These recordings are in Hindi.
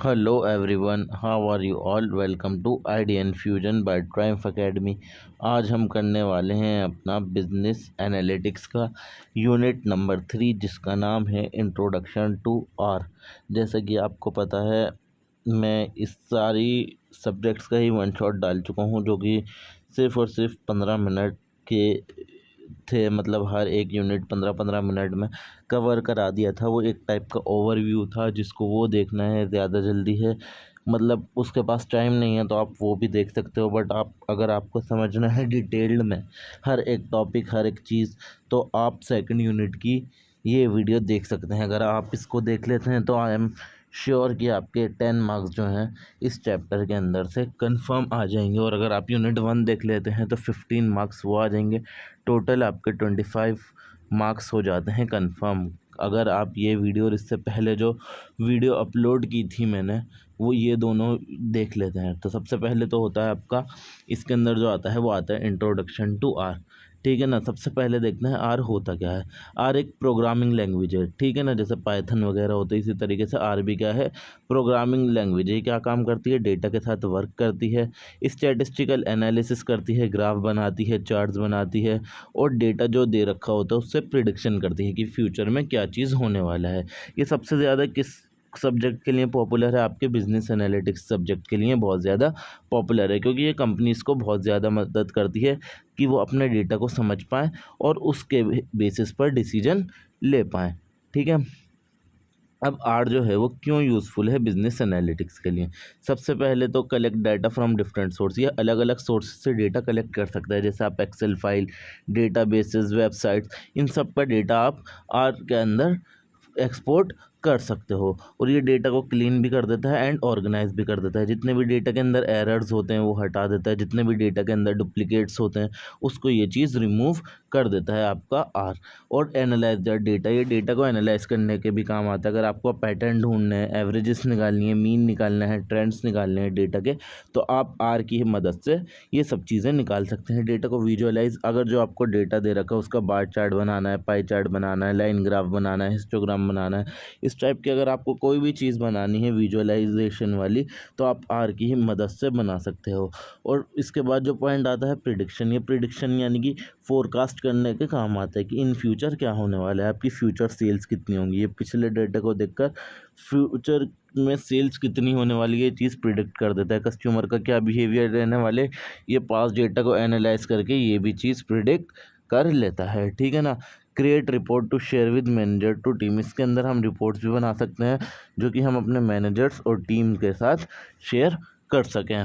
Hello everyone, how are you all? Welcome to IDN Fusion by Triumph Academy। आज हम करने वाले हैं अपना बिजनेस एनालिटिक्स का यूनिट नंबर 3 जिसका नाम है इंट्रोडक्शन टू आर। जैसा कि आपको पता है मैं इस सारी सब्जेक्ट्स का ही वन शॉट डाल चुका हूँ जो कि सिर्फ़ और सिर्फ 15 मिनट के थे। मतलब हर एक यूनिट 15-15 मिनट में कवर करा दिया था। वो एक टाइप का ओवरव्यू था, जिसको वो देखना है ज़्यादा जल्दी है, मतलब उसके पास टाइम नहीं है तो आप वो भी देख सकते हो। बट आप अगर आपको समझना है डिटेल्ड में हर एक टॉपिक हर एक चीज़, तो आप सेकंड यूनिट की ये वीडियो देख सकते हैं। अगर आप इसको देख लेते हैं तो आई एम श्योर कि आपके 10 मार्क्स जो हैं इस चैप्टर के अंदर से कंफर्म आ जाएंगे। और अगर आप यूनिट 1 देख लेते हैं तो 15 मार्क्स वो आ जाएंगे। टोटल आपके 25 मार्क्स हो जाते हैं कंफर्म। अगर आप ये वीडियो और इससे पहले जो वीडियो अपलोड की थी मैंने वो ये दोनों देख लेते हैं तो सबसे पहले तो होता है आपका इसके अंदर जो आता है वो आता है इंट्रोडक्शन टू आर। ठीक है ना। सबसे पहले देखना है आर होता क्या है। आर एक प्रोग्रामिंग लैंग्वेज है, ठीक है ना। जैसे पाइथन वगैरह होते हैं इसी तरीके से आर भी क्या है, प्रोग्रामिंग लैंग्वेज है। ये क्या काम करती है, डेटा के साथ वर्क करती है, स्टैटिस्टिकल एनालिसिस करती है, ग्राफ बनाती है, चार्ट्स बनाती है और डेटा जो दे रखा होता है उससे प्रिडिक्शन करती है कि फ्यूचर में क्या चीज़ होने वाला है। ये सबसे ज़्यादा किस सब्जेक्ट के लिए पॉपुलर है, आपके बिजनेस एनालिटिक्स सब्जेक्ट के लिए बहुत ज़्यादा पॉपुलर है, क्योंकि ये कंपनीज़ को बहुत ज़्यादा मदद करती है कि वो अपने डेटा को समझ पाएँ और उसके बेसिस पर डिसीजन ले पाएँ। ठीक है। अब आर जो है वो क्यों यूज़फुल है बिजनेस एनालिटिक्स के लिए। सबसे पहले तो collect data from different source. ये अलग अलग सोर्स से डेटा कलेक्ट कर सकता है। जैसे आप excel file, databases, websites, इन सब का डेटा आप आर के अंदर एक्सपोर्ट कर सकते हो। और ये डेटा को क्लीन भी कर देता है एंड ऑर्गेनाइज भी कर देता है। जितने भी डेटा के अंदर एरर्स होते हैं वो हटा देता है, जितने भी डेटा के अंदर डुप्लीकेट्स होते हैं उसको ये चीज़ रिमूव कर देता है आपका आर। और एनालाइज दैट डेटा, ये डेटा को एनालाइज करने के भी काम आता है। अगर आपको पैटर्न ढूंढने हैं, एवरेजेस निकालनी है, मीन निकालना है, ट्रेंड्स निकालने हैं डेटा के, तो आप आर की मदद से ये सब चीज़ें निकाल सकते हैं। डेटा को विजुअलाइज, अगर जो आपको डेटा दे रखा है उसका बार चार्ट बनाना है, पाई चार्ट बनाना है, लाइन ग्राफ बनाना है, हिस्टोग्राम बनाना है, इस टाइप की अगर आपको कोई भी चीज़ बनानी है विजुअलाइजेशन वाली, तो आप आर की ही मदद से बना सकते हो। और इसके बाद जो पॉइंट आता है प्रिडिक्शन। ये प्रिडिक्शन यानी कि फोरकास्ट करने के काम आता है कि इन फ्यूचर क्या होने वाला है, आपकी फ्यूचर सेल्स कितनी होंगी। ये पिछले डेटा को देखकर फ्यूचर में सेल्स कितनी होने वाली है ये चीज़ प्रिडिक्ट कर देता है। कस्टमर का क्या बिहेवियर रहने वाले, ये पास डेटा को एनालाइज करके ये भी चीज़ प्रिडिक्ट कर लेता है। ठीक है ना। Create report to share with manager to team. इसके अंदर हम रिपोर्ट्स भी बना सकते हैं जो कि हम अपने मैनेजर्स और टीम के साथ शेयर कर सकें।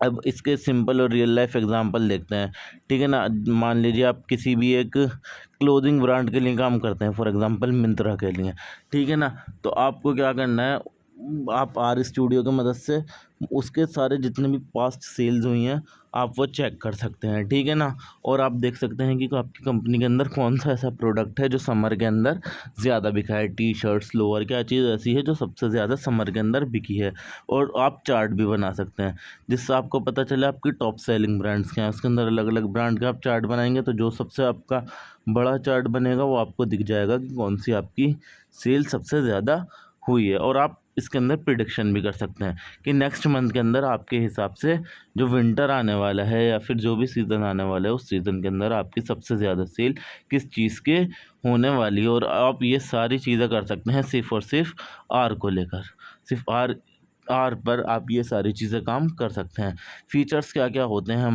अब इसके सिंपल और रियल लाइफ एग्जांपल देखते हैं। ठीक है ना। मान लीजिए आप किसी भी एक क्लोथिंग ब्रांड के लिए काम करते हैं, फॉर एग्जांपल मिंत्रा के लिए। ठीक है ना। तो आपको क्या करना है, आप आर स्टूडियो की मदद से उसके सारे जितने भी पास्ट सेल्स हुई हैं आप वो चेक कर सकते हैं। ठीक है ना। और आप देख सकते हैं कि आपकी कंपनी के अंदर कौन सा ऐसा प्रोडक्ट है जो समर के अंदर ज़्यादा बिका है। टी शर्ट्स, लोअर, क्या चीज़ ऐसी है जो सबसे ज़्यादा समर के अंदर बिकी है। और आप चार्ट भी बना सकते हैं जिससे आपको पता चले आपकी टॉप सेलिंग ब्रांड्स क्या हैं। उसके अंदर अलग अलग ब्रांड के आप चार्ट बनाएंगे तो जो सबसे आपका बड़ा चार्ट बनेगा वो आपको दिख जाएगा कि कौन सी आपकी सेल सबसे ज़्यादा हुई है। और आप इसके अंदर प्रिडिक्शन भी कर सकते हैं कि नेक्स्ट मंथ के अंदर आपके हिसाब से जो विंटर आने वाला है या फिर जो भी सीज़न आने वाला है उस सीज़न के अंदर आपकी सबसे ज़्यादा सेल किस चीज़ के होने वाली है। और आप ये सारी चीज़ें कर सकते हैं सिर्फ और सिर्फ आर को लेकर। सिर्फ आर पर आप ये सारी चीज़ें काम कर सकते हैं। फीचर्स क्या क्या होते हैं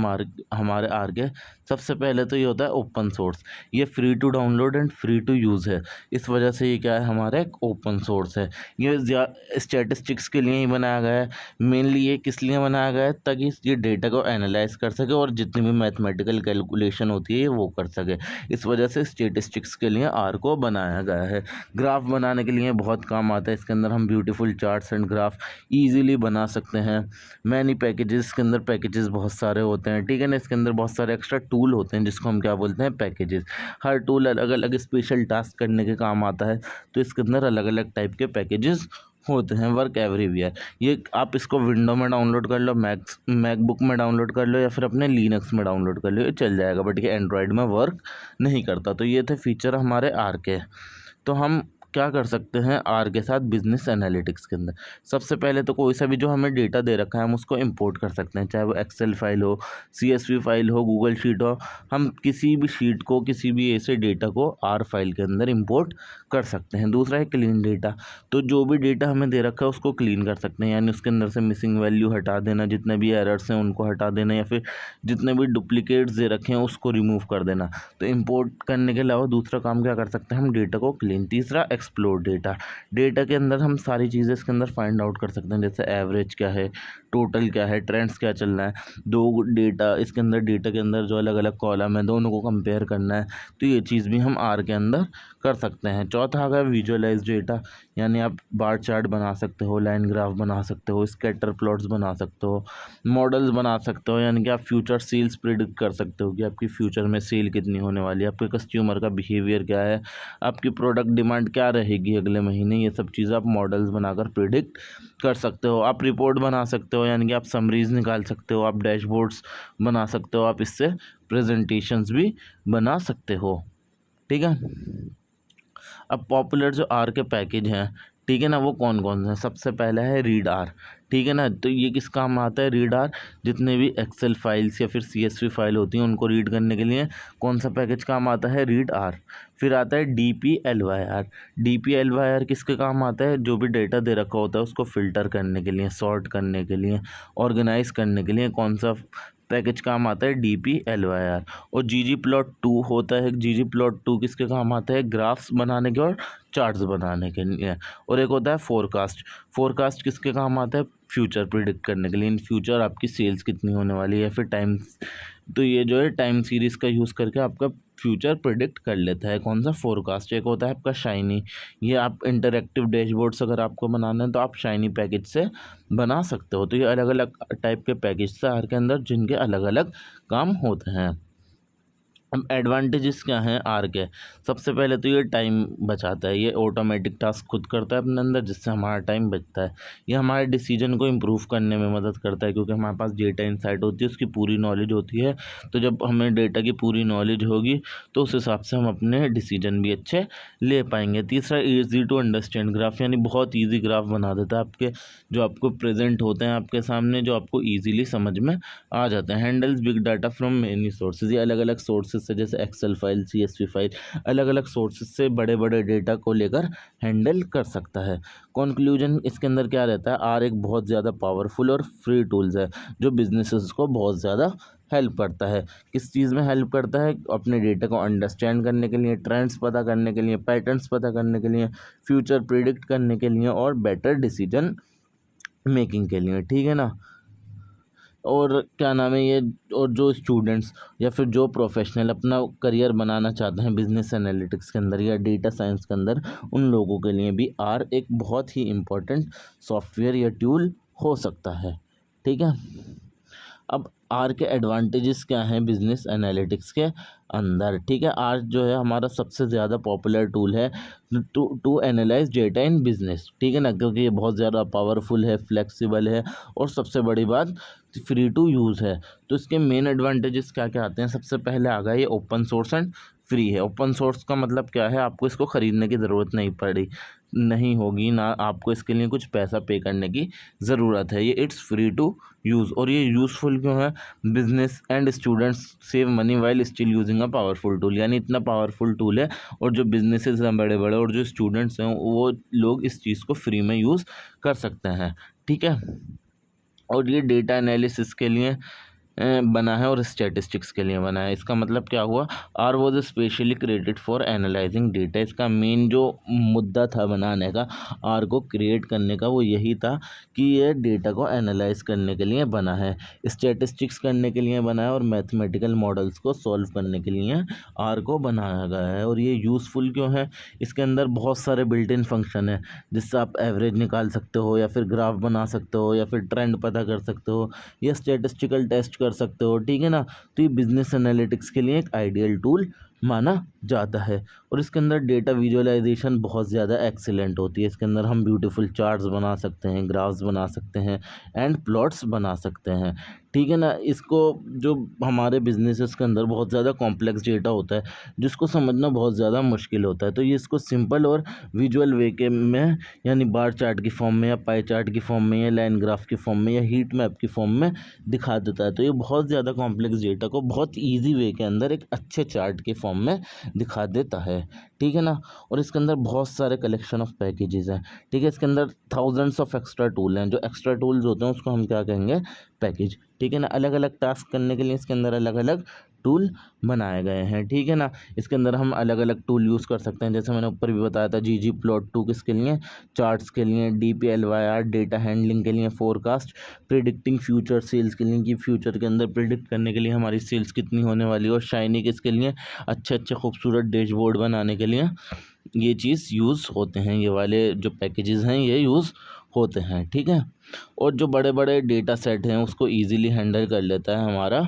हमारे आर के। सबसे पहले तो ये होता है ओपन सोर्स। ये free to download and free to use है। इस वजह से ये क्या है, हमारा एक ओपन सोर्स है। ये स्टैटिस्टिक्स के लिए ही बनाया गया है। मेनली ये किस लिए बनाया गया है, ताकि ये डेटा को एनालाइज कर सके और जितनी भी मैथमेटिकल कैलकुलेशन होती है ये वो कर सके। इस वजह से स्टैटिस्टिक्स के लिए आर को बनाया गया है। ग्राफ बनाने के लिए बहुत काम आता है। इसके अंदर हम beautiful charts and graph easily बना सकते हैं। मैनी पैकेजेस, के अंदर पैकेजेस बहुत सारे होते हैं। ठीक है ना। इसके अंदर बहुत सारे एक्स्ट्रा टूल होते हैं जिसको हम क्या बोलते हैं, पैकेजेस। हर टूल अलग अलग स्पेशल टास्क करने के काम आता है, तो इसके अंदर अलग अलग टाइप के पैकेजेस होते हैं। वर्क एवरीवेयर, ये आप इसको विंडो में डाउनलोड कर लो, मैकबुक में डाउनलोड कर लो या फिर अपने लिनक्स में डाउनलोड कर लो, ये चल जाएगा। बट ये एंड्रॉयड में वर्क नहीं करता। तो ये थे फीचर हमारे आर के। तो हम क्या कर सकते हैं आर के साथ बिजनेस एनालिटिक्स के अंदर। सबसे पहले तो कोई सा भी जो हमें डेटा दे रखा है हम उसको इंपोर्ट कर सकते हैं, चाहे वो एक्सेल फाइल हो, CSV फाइल हो, गूगल शीट हो। हम किसी भी शीट को, किसी भी ऐसे डेटा को आर फाइल के अंदर इंपोर्ट कर सकते हैं। दूसरा है क्लीन डेटा, तो जो भी डेटा हमें दे रखा है उसको क्लीन कर सकते हैं, यानी उसके अंदर से मिसिंग वैल्यू हटा देना, जितने भी एरर्स हैं उनको हटा देना, या फिर जितने भी डुप्लीकेट्स दे रखे हैं उसको रिमूव कर देना। तो इंपोर्ट करने के अलावा दूसरा काम क्या कर सकते हैं हम, डेटा को क्लीन। तीसरा एक्सप्लोर डेटा, डेटा के अंदर हम सारी चीज़ें इसके अंदर फाइंड आउट कर सकते हैं, जैसे एवरेज क्या है, टोटल क्या है, ट्रेंड्स क्या चल रहा है। दो डेटा इसके अंदर, डेटा के अंदर जो अलग अलग कॉलम है दोनों को कंपेयर करना है, तो ये चीज़ भी हम आर के अंदर कर सकते हैं। चौथा आ गया विजुअलाइज डेटा, यानी आप बार चार्ट बना सकते हो, लाइन ग्राफ बना सकते हो, स्कैटर प्लॉट्स बना सकते हो, मॉडल्स बना सकते हो, यानी कि आप फ्यूचर सेल्स प्रिडिक्ट कर सकते हो कि आपकी फ्यूचर में सेल कितनी होने वाली है, आपके कस्टमर का बिहेवियर क्या है, आपकी प्रोडक्ट डिमांड क्या रहेगी अगले महीने। ये सब चीज़ें आप मॉडल्स बनाकर प्रिडिक्ट कर सकते हो। आप रिपोर्ट बना सकते हो, यानी कि आप समरीज निकाल सकते हो, आप डैशबोर्ड्स बना सकते हो, आप इससे प्रेजेंटेशंस भी बना सकते हो। ठीक है, अब पॉपुलर जो आर के पैकेज हैं, ठीक है ना, वो कौन कौन से हैं। सबसे पहला है रीड आर, ठीक है ना, तो ये किस काम आता है रीड आर, जितने भी एक्सेल फाइल्स या फिर CSV फाइल होती हैं उनको रीड करने के लिए कौन सा पैकेज काम आता है, रीड आर। फिर आता है DPLYR, DPLYR किसके काम आता है, जो भी डेटा दे रखा होता है उसको फिल्टर करने के लिए, सॉर्ट करने के लिए, ऑर्गेनाइज करने के लिए कौन सा पैकेज काम आता है, DPLYR। और ggplot2 होता है, ggplot2 किसके काम आता है, ग्राफ्स बनाने के और चार्ट्स बनाने के लिए। और एक होता है फोरकास्ट, फोरकास्ट किसके काम आता है, फ्यूचर प्रिडिक्ट करने के लिए, इन फ्यूचर आपकी सेल्स कितनी होने वाली है, या फिर टाइम, तो ये जो है टाइम सीरीज़ का यूज़ करके आपका फ्यूचर प्रिडिक्ट कर लेता है, कौन सा, फोरकास्ट। एक होता है आपका शाइनी, ये आप इंटरैक्टिव डैशबोर्ड्स अगर आपको बनाना है तो आप शाइनी पैकेज से बना सकते हो। तो ये अलग अलग टाइप के पैकेज से आर के अंदर जिनके अलग अलग काम होते हैं। अब एडवांटेजेस क्या हैं आर के, सबसे पहले तो ये टाइम बचाता है, ये ऑटोमेटिक टास्क खुद करता है अपने अंदर, जिससे हमारा टाइम बचता है। ये हमारे डिसीजन को इम्प्रूव करने में मदद करता है, क्योंकि हमारे पास डेटा इंसाइट होती है, उसकी पूरी नॉलेज होती है। तो जब हमें डेटा की पूरी नॉलेज होगी तो उस हिसाब से हम अपने डिसीजन भी अच्छे ले पाएंगे। तीसरा, ईजी टू अंडरस्टैंड ग्राफ, यानी बहुत ईजी ग्राफ बना देता है आपके, जो आपको प्रेजेंट होते हैं आपके सामने, जो आपको ईजिली समझ में आ जाते हैं। Handles big data from many sources, ये अलग अलग सोर्सेज से, जैसे एक्सेल फाइल, CSV फाइल, अलग अलग सोर्सेज से बड़े बड़े डेटा को लेकर हैंडल कर सकता है। कंक्लूजन इसके अंदर क्या रहता है, आर एक बहुत ज़्यादा पावरफुल और फ्री टूल्स है जो बिजनेसेस को बहुत ज़्यादा हेल्प करता है। किस चीज़ में हेल्प करता है, अपने डेटा को अंडरस्टैंड करने के लिए, ट्रेंड्स पता करने के लिए, पैटर्न्स पता करने के लिए, फ्यूचर प्रिडिक्ट करने के लिए और बेटर डिसीजन मेकिंग के लिए। ठीक है ना, और क्या नाम है ये, और जो स्टूडेंट्स या फिर जो प्रोफेशनल अपना करियर बनाना चाहते हैं बिजनेस एनालिटिक्स के अंदर या डेटा साइंस के अंदर, उन लोगों के लिए भी आर एक बहुत ही इम्पोर्टेंट सॉफ्टवेयर या टूल हो सकता है। ठीक है, अब आर के एडवांटेजेस क्या हैं बिजनेस एनालिटिक्स के अंदर। ठीक है, आर जो है हमारा सबसे ज़्यादा पॉपुलर टूल है to analyse data in business. ठीक है ना, क्योंकि ये बहुत ज़्यादा पावरफुल है, फ्लेक्सिबल है और सबसे बड़ी बात फ्री टू यूज़ है। तो इसके मेन एडवांटेजेस क्या क्या आते हैं, सबसे पहले आ गया ये ओपन सोर्स एंड फ्री है। ओपन सोर्स का मतलब क्या है, आपको इसको ख़रीदने की ज़रूरत नहीं होगी, ना आपको इसके लिए कुछ पैसा पे करने की ज़रूरत है। ये इट्स फ्री टू यूज़, और ये यूज़फुल क्यों है, business and students save money while still using a powerful tool, यानी इतना पावरफुल टूल है और जो बिजनेसेस हैं बड़े बड़े और जो स्टूडेंट्स हैं वो लोग इस चीज़ को फ्री में यूज़ कर सकते हैं। ठीक है, और ये डेटा एनालिसिस के लिए बना है और स्टैटिस्टिक्स के लिए बना है। इसका मतलब क्या हुआ, R was specially created for analysing data. इसका मेन जो मुद्दा था बनाने का, आर को क्रिएट करने का, वो यही था कि ये डेटा को एनालाइज करने के लिए बना है, स्टैटिस्टिक्स करने के लिए बना है और मैथमेटिकल मॉडल्स को सॉल्व करने के लिए आर को बनाया गया है। और ये यूज़फुल क्यों है, इसके अंदर बहुत सारे बिल्ट इन फंक्शन है, जिससे आप एवरेज निकाल सकते हो या फिर ग्राफ बना सकते हो या फिर ट्रेंड पता कर सकते हो या स्टैटिस्टिकल टेस्ट कर सकते हो। ठीक है ना, तो ये बिजनेस एनालिटिक्स के लिए एक आइडियल टूल माना जाता है। और इसके अंदर डेटा विजुअलाइजेशन बहुत ज़्यादा एक्सीलेंट होती है। इसके अंदर हम ब्यूटीफुल चार्ट्स बना सकते हैं, ग्राफ्स बना सकते हैं एंड प्लॉट्स बना सकते हैं, ठीक है ना। इसको जो हमारे बिजनेसेस के अंदर बहुत ज़्यादा कॉम्प्लेक्स डेटा होता है जिसको समझना बहुत ज़्यादा मुश्किल होता है, तो ये इसको सिंपल और विजुअल वे के में, यानी बार चार्ट की फॉर्म में या पाई चार्ट की फॉर्म में या लाइन ग्राफ की फॉर्म में या हीट मैप की फॉर्म में दिखा देता है। तो ये बहुत ज़्यादा कॉम्प्लेक्स डेटा को बहुत ईजी वे के अंदर एक अच्छे चार्ट के फॉर्म में दिखा देता है, ठीक है ना। और इसके अंदर बहुत सारे कलेक्शन ऑफ पैकेजेस हैं, ठीक है। इसके अंदर थाउजेंड्स ऑफ एक्स्ट्रा टूल हैं। जो एक्स्ट्रा टूल्स होते हैं उसको हम क्या कहेंगे, पैकेज, ठीक है ना। अलग अलग टास्क करने के लिए इसके अंदर अलग अलग टूल बनाए गए हैं, ठीक है ना। इसके अंदर हम अलग अलग टूल यूज़ कर सकते हैं, जैसे मैंने ऊपर भी बताया था, जी प्लॉट 2 किसके लिए, चार्ट्स के लिए, DPLYR डेटा हैंडलिंग के लिए, फोरकास्ट प्रिडिक्टिंग फ्यूचर सेल्स के लिए कि फ्यूचर के अंदर प्रिडिक्ट करने के लिए हमारी सेल्स कितनी होने वाली है, और शाइनी किसके लिए, अच्छे अच्छे खूबसूरत डैशबोर्ड बनाने के लिए ये चीज़ यूज़ होते हैं। ये वाले जो पैकेजेस हैं ये यूज़ होते हैं, ठीक है। और जो बड़े बड़े डेटा सेट हैं उसको ईजिली हैंडल कर लेता है हमारा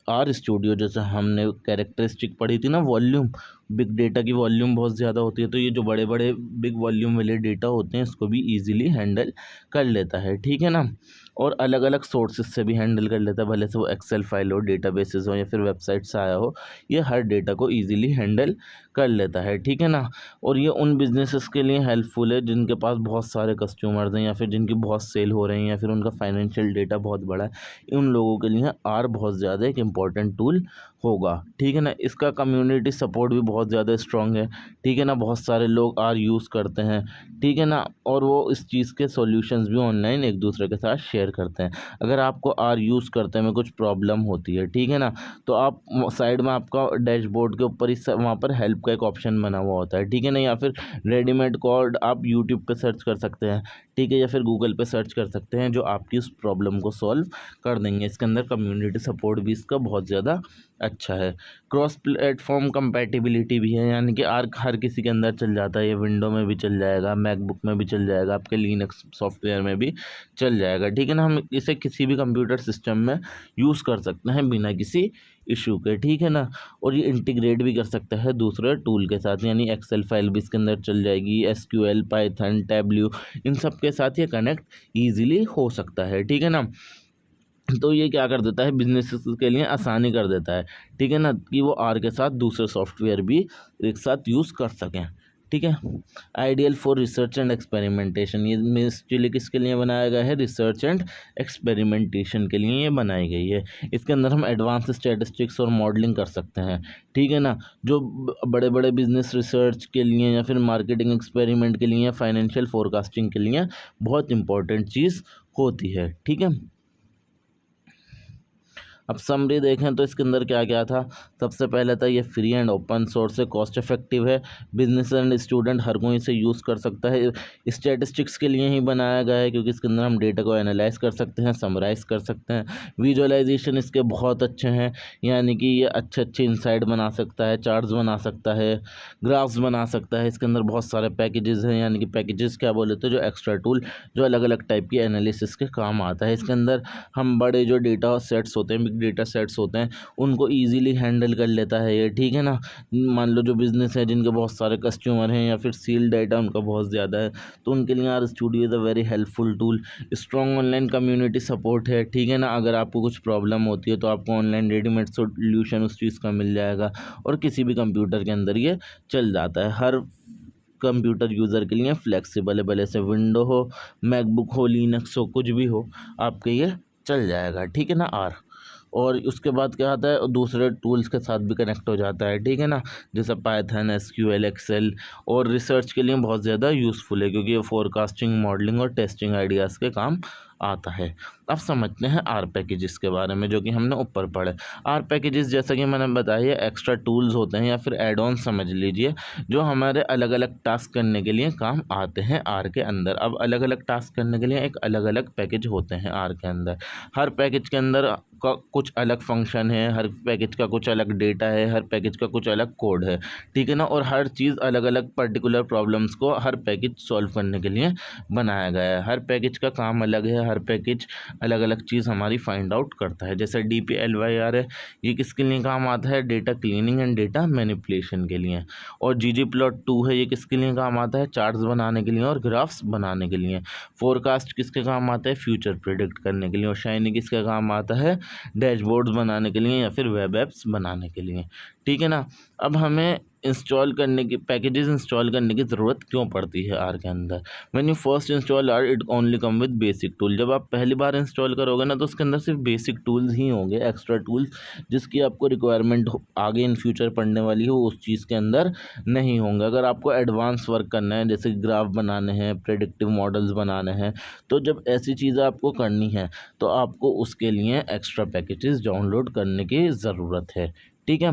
आर स्टूडियो। जैसे हमने कैरेक्टरिस्टिक पढ़ी थी ना, वॉल्यूम, बिग डेटा की वॉल्यूम बहुत ज़्यादा होती है, तो ये जो बड़े बड़े बिग वॉल्यूम वाले डेटा होते हैं इसको भी ईजिली हैंडल कर लेता है, ठीक है ना। और अलग अलग सोर्सेज से भी हैंडल कर लेता है, भले से वो एक्सेल फाइल हो, डेटाबेसेस हो या फिर वेबसाइट से आया हो, ये हर डेटा को ईजिली हैंडल कर लेता है, ठीक है ना। और ये उन बिजनेसेस के लिए हेल्पफुल है जिनके पास बहुत सारे कस्टमर्स हैं या फिर जिनकी बहुत सेल हो रही हैं या फिर उनका फाइनेंशियल डेटा बहुत बड़ा है। उन लोगों के लिए आर बहुत ज़्यादा एक इम्पॉर्टेंट टूल होगा, ठीक है ना। इसका कम्युनिटी सपोर्ट भी बहुत ज़्यादा स्ट्रॉन्ग है, ठीक है ना। बहुत सारे लोग आर यूज़ करते हैं, ठीक है ना। और वो इस चीज़ के सॉल्यूशंस भी ऑनलाइन एक दूसरे के साथ शेयर करते हैं। अगर आपको आर यूज़ करते में कुछ प्रॉब्लम होती है, ठीक है ना, तो आप साइड में आपका डैशबोर्ड के ऊपर इस वहाँ पर हेल्प का एक ऑप्शन बना हुआ होता है, ठीक है ना। या फिर रेडीमेड कोड आप यूट्यूब पे सर्च कर सकते हैं, ठीक है, या फिर गूगल पे सर्च कर सकते हैं, जो आपकी उस प्रॉब्लम को सॉल्व कर देंगे। इसके अंदर कम्युनिटी सपोर्ट भी इसका बहुत ज़्यादा अच्छा है। क्रॉस प्लेटफॉर्म कंपैटिबिलिटी भी है, यानी कि आर्क हर किसी के अंदर चल जाता है। ये विंडो में भी चल जाएगा, मैकबुक में भी चल जाएगा, आपके लिनक्स सॉफ्टवेयर में भी चल जाएगा, ठीक है ना। हम इसे किसी भी कंप्यूटर सिस्टम में यूज़ कर सकते हैं बिना किसी इशू के, ठीक है ना। और ये इंटीग्रेट भी कर सकता है दूसरे टूल के साथ, यानी एक्सेल फाइल भी इसके अंदर चल जाएगी, SQL, पाइथन, टैब्ल्यू, इन सब के साथ ये कनेक्ट ईजिली हो सकता है, ठीक है ना। तो ये क्या कर देता है, बिजनेस के लिए आसानी कर देता है, ठीक है ना, कि वो आर के साथ दूसरे सॉफ्टवेयर भी एक साथ यूज़ कर सकें, ठीक है। Ideal for research and experimentation, ये मोस्टली किसके लिए बनाया गया है, रिसर्च एंड एक्सपेरिमेंटेशन के लिए ये बनाई गई है। इसके अंदर हम एडवांस स्टैटिस्टिक्स और मॉडलिंग कर सकते हैं, ठीक है ना। जो बड़े बड़े बिजनेस रिसर्च के लिए या फिर मार्केटिंग एक्सपेरिमेंट के लिए या फाइनेंशियल फोरकास्टिंग के लिए बहुत इंपॉर्टेंट चीज़ होती है, ठीक है। अब समरी देखें तो इसके अंदर क्या क्या था। सबसे पहले था ये फ्री एंड ओपन सोर्स है, कॉस्ट इफेक्टिव है, बिजनेस एंड स्टूडेंट हर कोई इसे यूज़ कर सकता है। स्टैटिस्टिक्स के लिए ही बनाया गया है क्योंकि इसके अंदर हम डेटा को एनालाइज कर सकते हैं, समराइज कर सकते हैं। विजुअलाइजेशन इसके बहुत अच्छे हैं, यानी कि ये अच्छे अच्छे इंसाइट बना सकता है, चार्ट्स बना सकता है, ग्राफ्स बना सकता है। इसके अंदर बहुत सारे पैकेजेस हैं, यानी कि पैकेजेस क्या बोले तो जो एक्स्ट्रा टूल जो अलग अलग टाइप की एनालिसिस के काम आता है। इसके अंदर हम बड़े जो डेटा सेट्स होते हैं, बिग डेटा सेट्स होते हैं, उनको ईजिली हैंडल कर लेता है ये, ठीक है ना। मान लो जो बिज़नेस है जिनके बहुत सारे कस्टमर हैं या फिर सील डेटा उनका बहुत ज़्यादा है, तो उनके लिए R studio is a very helpful tool. Strong online community support है, ठीक है ना। अगर आपको कुछ प्रॉब्लम होती है तो आपको ऑनलाइन रेडीमेड सोल्यूशन उस चीज़ का मिल जाएगा और किसी भी कंप्यूटर के अंदर ये चल जाता है। हर कंप्यूटर यूज़र के लिए फ्लेक्सिबल है, भले से विंडो हो, मैकबुक हो, लिनक्स हो, कुछ भी हो, आपके ये चल जाएगा, ठीक है ना आर। और उसके बाद क्या आता है, दूसरे टूल्स के साथ भी कनेक्ट हो जाता है, ठीक है ना, जैसे पाइथन, SQL, एक्सेल। और रिसर्च के लिए बहुत ज़्यादा यूज़फुल है क्योंकि ये फोरकास्टिंग, मॉडलिंग और टेस्टिंग आइडियाज़ के काम आता है। अब समझते हैं आर पैकेजेस के बारे में जो कि हमने ऊपर पढ़े। आर पैकेजेस जैसा कि मैंने बताया एक्स्ट्रा टूल्स होते हैं या फिर एड ऑन समझ लीजिए, जो हमारे अलग अलग टास्क करने के लिए काम आते हैं आर के अंदर। अब अलग अलग टास्क करने के लिए एक अलग अलग पैकेज होते हैं आर के अंदर। हर पैकेज के अंदर का कुछ कुछ अलग फंक्शन है, हर पैकेज का कुछ अलग डेटा है, हर पैकेज का कुछ अलग कोड है, ठीक है ना। और हर चीज़ अलग अलग पर्टिकुलर प्रॉब्लम्स को हर पैकेज सॉल्व करने के लिए बनाया गया है। हर पैकेज का काम अलग है, हर पैकेज अलग अलग चीज़ हमारी फाइंड आउट करता है। जैसे DPLYR है, ये किसके लिए काम आता है? Data cleaning and data manipulation के लिए। और ggplot2 है, ये किसके लिए काम आता है? चार्ट्स बनाने के लिए और ग्राफ्स बनाने के लिए। फोरकास्ट किसके काम आता है? फ्यूचर प्रिडिक्ट करने के लिए। और शाइनी किसका काम आता है? डैशबोर्ड्स बनाने के लिए या फिर वेब एप्स बनाने के लिए, ठीक है ना। अब हमें इंस्टॉल करने की पैकेजेस इंस्टॉल करने की ज़रूरत क्यों पड़ती है आर के अंदर? When you first install R it only come with basic tool. जब आप पहली बार इंस्टॉल करोगे ना तो उसके अंदर सिर्फ बेसिक टूल्स ही होंगे, एक्स्ट्रा टूल्स जिसकी आपको रिक्वायरमेंट आगे इन फ्यूचर पढ़ने वाली हो उस चीज़ के अंदर नहीं होंगे। अगर आपको एडवांस वर्क करना है, जैसे ग्राफ बनाने हैं, प्रेडिक्टिव मॉडल्स बनाने हैं, तो जब ऐसी चीज़ें आपको करनी है तो आपको उसके लिए एक्स्ट्रा पैकेजेस डाउनलोड करने की ज़रूरत है, ठीक है।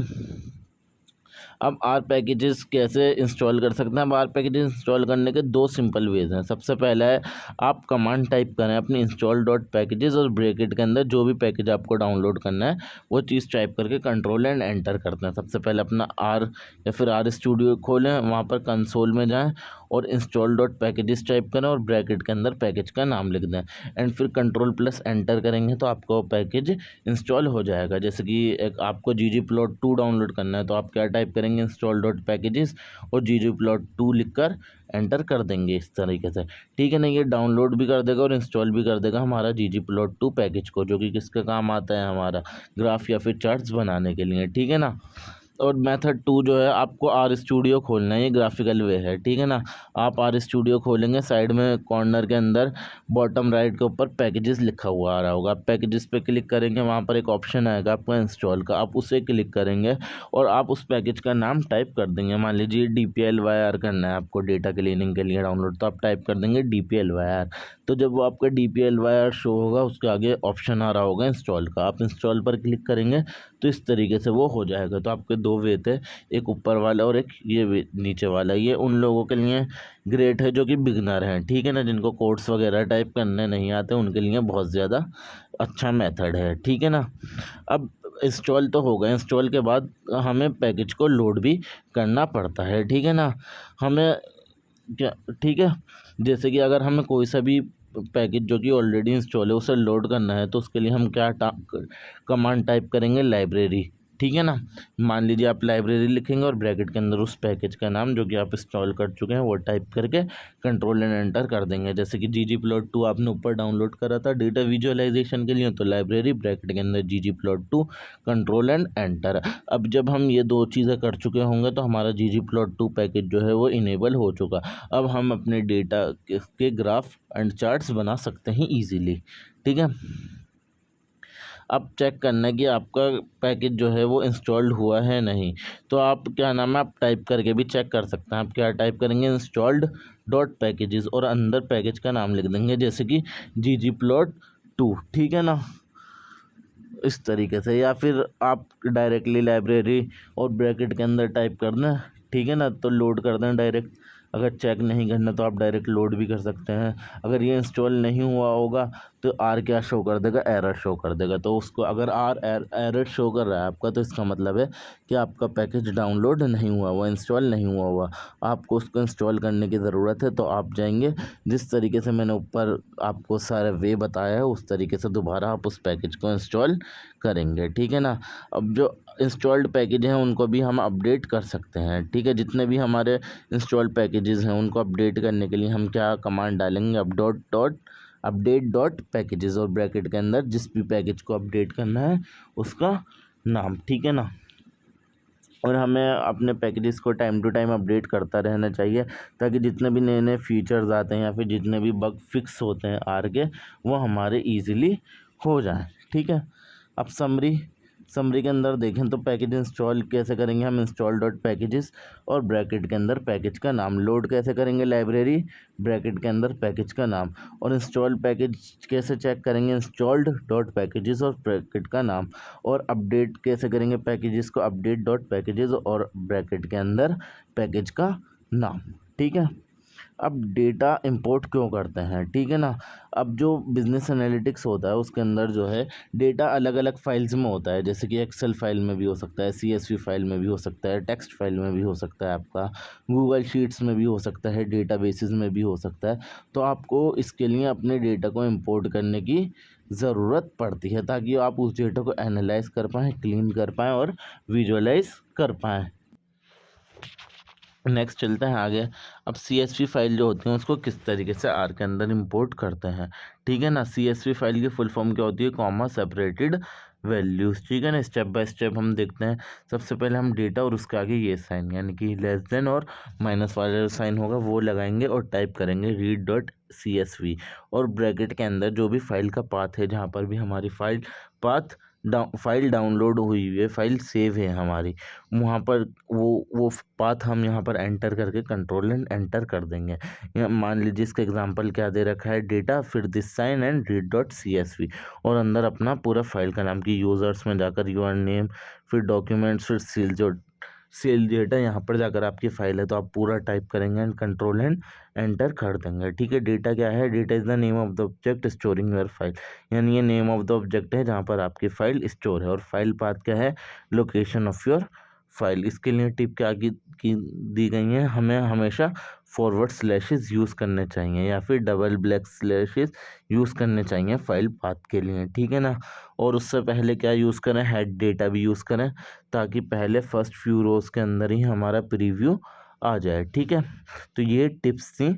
अब आर पैकेजेस कैसे इंस्टॉल कर सकते हैं? अब आर पैकेजेस इंस्टॉल करने के दो सिंपल वेज हैं। सबसे पहला है आप कमांड टाइप करें अपनी इंस्टॉल डॉट पैकेजेस और ब्रैकेट के अंदर जो भी पैकेज आपको डाउनलोड करना है वो चीज़ टाइप करके कंट्रोल एंड एंटर करते हैं। सबसे पहले अपना आर या फिर आर स्टूडियो खोलें, वहाँ पर कंसोल में जाएँ और इंस्टॉल डॉट पैकेजेस टाइप करें और ब्रैकेट के अंदर पैकेज का नाम लिख दें एंड फिर कंट्रोल प्लस एंटर करेंगे तो आपका पैकेज इंस्टॉल हो जाएगा। जैसे कि एक आपको ggplot2 डाउनलोड करना है तो आप क्या टाइप करेंगे? इंस्टॉल डॉट पैकेजेस और ggplot2 लिखकर एंटर कर देंगे इस तरीके से, ठीक है ना। ये डाउनलोड भी कर देगा और इंस्टॉल भी कर देगा हमारा ggplot2 पैकेज को, जो कि किसका काम आता है? हमारा ग्राफ या फिर चार्ट्स बनाने के लिए, ठीक है ना। और मेथड 2 जो है आपको आर स्टूडियो खोलना है, ये ग्राफिकल वे है, ठीक है ना। आप आर स्टूडियो खोलेंगे, साइड में कॉर्नर के अंदर बॉटम राइट के ऊपर पैकेजेस लिखा हुआ आ रहा होगा। आप पैकेजेस पे क्लिक करेंगे, वहाँ पर एक ऑप्शन आएगा आपका इंस्टॉल का, आप उसे क्लिक करेंगे और आप उस पैकेज का नाम टाइप कर देंगे। मान लीजिए DPLYR करना है आपको डेटा क्लीनिंग के लिए डाउनलोड, तो आप टाइप कर देंगे DPLYR। तो जब वो आपका DPLYR शो होगा उसके आगे ऑप्शन आ रहा होगा इंस्टॉल का, आप इंस्टॉल पर क्लिक करेंगे तो इस तरीके से वो हो जाएगा। तो आपके दो वे थे, एक ऊपर वाला और एक ये वे नीचे वाला। ये उन लोगों के लिए ग्रेट है जो कि बिगनर हैं, ठीक है ना, जिनको कोड्स वगैरह टाइप करने नहीं आते, उनके लिए बहुत ज़्यादा अच्छा मेथड है, ठीक है ना। अब इंस्टॉल तो हो गए, इंस्टॉल के बाद हमें पैकेज को लोड भी करना पड़ता है, ठीक है ना। हमें क्या, ठीक है, जैसे कि अगर हमें कोई सा भी पैकेज जो कि ऑलरेडी इंस्टॉल है उसे लोड करना है तो उसके लिए हम क्या कमांड टाइप करेंगे? लाइब्रेरी, ठीक है ना। मान लीजिए आप लाइब्रेरी लिखेंगे और ब्रैकेट के अंदर उस पैकेज का नाम जो कि आप इंस्टॉल कर चुके हैं वो टाइप करके कंट्रोल एंड एंटर कर देंगे। जैसे कि ggplot2 आपने ऊपर डाउनलोड करा था डेटा विजुअलाइजेशन के लिए, तो लाइब्रेरी ब्रैकेट के अंदर ggplot2 कंट्रोल एंड एंटर। अब जब हम ये दो चीज़ें कर चुके होंगे तो हमारा ggplot2 पैकेज जो है वो इनेबल हो चुका। अब हम अपने डेटा के ग्राफ एंड चार्ट्स बना सकते हैं ईजीली, ठीक है। अब चेक करना है कि आपका पैकेज जो है वो इंस्टॉल्ड हुआ है नहीं, तो आप क्या नाम है आप टाइप करके भी चेक कर सकते हैं। आप क्या टाइप करेंगे? इंस्टॉल्ड डॉट पैकेजेस और अंदर पैकेज का नाम लिख देंगे, जैसे कि ggplot2, ठीक है ना, इस तरीके से। या फिर आप डायरेक्टली लाइब्रेरी और ब्रैकेट के अंदर टाइप कर दें, ठीक है ना, तो लोड कर दें डायरेक्ट। अगर चेक नहीं करना तो आप डायरेक्ट लोड भी कर सकते हैं। अगर ये इंस्टॉल नहीं हुआ होगा तो आर क्या शो कर देगा? एरर शो कर देगा। तो उसको अगर आर एरर शो कर रहा है आपका तो इसका मतलब है कि आपका पैकेज डाउनलोड नहीं हुआ हुआ, इंस्टॉल नहीं हुआ हुआ, आपको उसको इंस्टॉल करने की ज़रूरत है। तो आप जाएंगे, जिस तरीके से मैंने ऊपर आपको सारा वे बताया है उस तरीके से दोबारा आप उस पैकेज को इंस्टॉल करेंगे, ठीक है ना। अब जो इंस्टॉल्ड पैकेज हैं उनको भी हम अपडेट कर सकते हैं, ठीक है। जितने भी हमारे इंस्टॉल्ड पैकेजेस हैं उनको अपडेट करने के लिए हम क्या कमांड डालेंगे? अपडेट डॉट पैकेजेस और ब्रैकेट के अंदर जिस भी पैकेज को अपडेट करना है उसका नाम, ठीक है ना। और हमें अपने पैकेजेस को टाइम टू टाइम अपडेट करता रहना चाहिए ताकि जितने भी नए नए फीचर्स आते हैं या फिर जितने भी बग फिक्स होते हैं आर के वो हमारे ईजिली हो जाएं, ठीक है। अब समरी के अंदर देखें तो पैकेज इंस्टॉल कैसे करेंगे हम? इंस्टॉल डॉट पैकेजेस और ब्रैकेट के अंदर पैकेज का नाम। लोड कैसे करेंगे? लाइब्रेरी ब्रैकेट के अंदर पैकेज का नाम। और इंस्टॉल पैकेज कैसे चेक करेंगे? इंस्टॉल्ड डॉट पैकेजेस और ब्रैकेट का नाम। और अपडेट कैसे करेंगे पैकेजेस को? अपडेट डॉट पैकेजेस और ब्रैकेट के अंदर पैकेज का नाम, ठीक है। अब डेटा इंपोर्ट क्यों करते हैं, ठीक है ना। अब जो बिजनेस एनालिटिक्स होता है उसके अंदर जो है डेटा अलग अलग फाइल्स में होता है, जैसे कि एक्सेल फाइल में भी हो सकता है, सीएसवी फाइल में भी हो सकता है, टेक्स्ट फाइल में भी हो सकता है, आपका गूगल शीट्स में भी हो सकता है, डेटाबेसेस में भी हो सकता है। तो आपको इसके लिए अपने डेटा को इंपोर्ट करने की ज़रूरत पड़ती है ताकि आप उस डेटा को एनालाइज कर पाएँ, क्लीन कर पाएँ और विजुअलाइज कर पाएँ। नेक्स्ट चलते हैं आगे। अब CSV फाइल जो होती है उसको किस तरीके से आर के अंदर इंपोर्ट करते हैं, ठीक है ना। CSV फाइल की फुल फॉर्म क्या होती है, कॉमा सेपरेटेड वैल्यूज़, ठीक है ना। स्टेप बाय स्टेप हम देखते हैं। सबसे पहले हम डेटा और उसके आगे ये साइन यानी कि लेस देन और माइनस वाला साइन होगा वो लगाएंगे और टाइप करेंगे read.csv, और ब्रैकेट के अंदर जो भी फाइल का पाथ है, जहाँ पर भी हमारी पाथ फाइल डाउनलोड हुई है, फाइल सेव है हमारी, वहाँ पर वो पाथ हम यहाँ पर एंटर करके कंट्रोल एंड एंटर कर देंगे। मान लीजिए इसका एग्जांपल क्या दे रखा है, डेटा फिर दिस साइन एंड read.csv, और अंदर अपना पूरा फाइल का नाम की यूज़र्स में जाकर यूर नेम, फिर डॉक्यूमेंट्स, फिर सेल डेटा, यहाँ पर जाकर आपकी फाइल है तो आप पूरा टाइप करेंगे एंड कंट्रोल एंड एंटर कर देंगे, ठीक है। डेटा क्या है, data is the name of the object storing your file, यानी ये नेम ऑफ द ऑब्जेक्ट है जहाँ पर आपकी फाइल स्टोर है, और फाइल पाथ क्या है, लोकेशन ऑफ योर फाइल। इसके लिए टिप क्या की दी गई है, हमें हमेशा फॉरवर्ड स्लैशेस यूज़ करने चाहिए या फिर डबल ब्लैक स्लैशेस यूज़ करने चाहिए फाइल पाथ के लिए, ठीक है ना। और उससे पहले क्या यूज़ करें, हेड डेटा भी यूज़ करें ताकि पहले फर्स्ट फ्यू रोज़ के अंदर ही हमारा प्रीव्यू आ जाए, ठीक है। तो ये टिप्स थी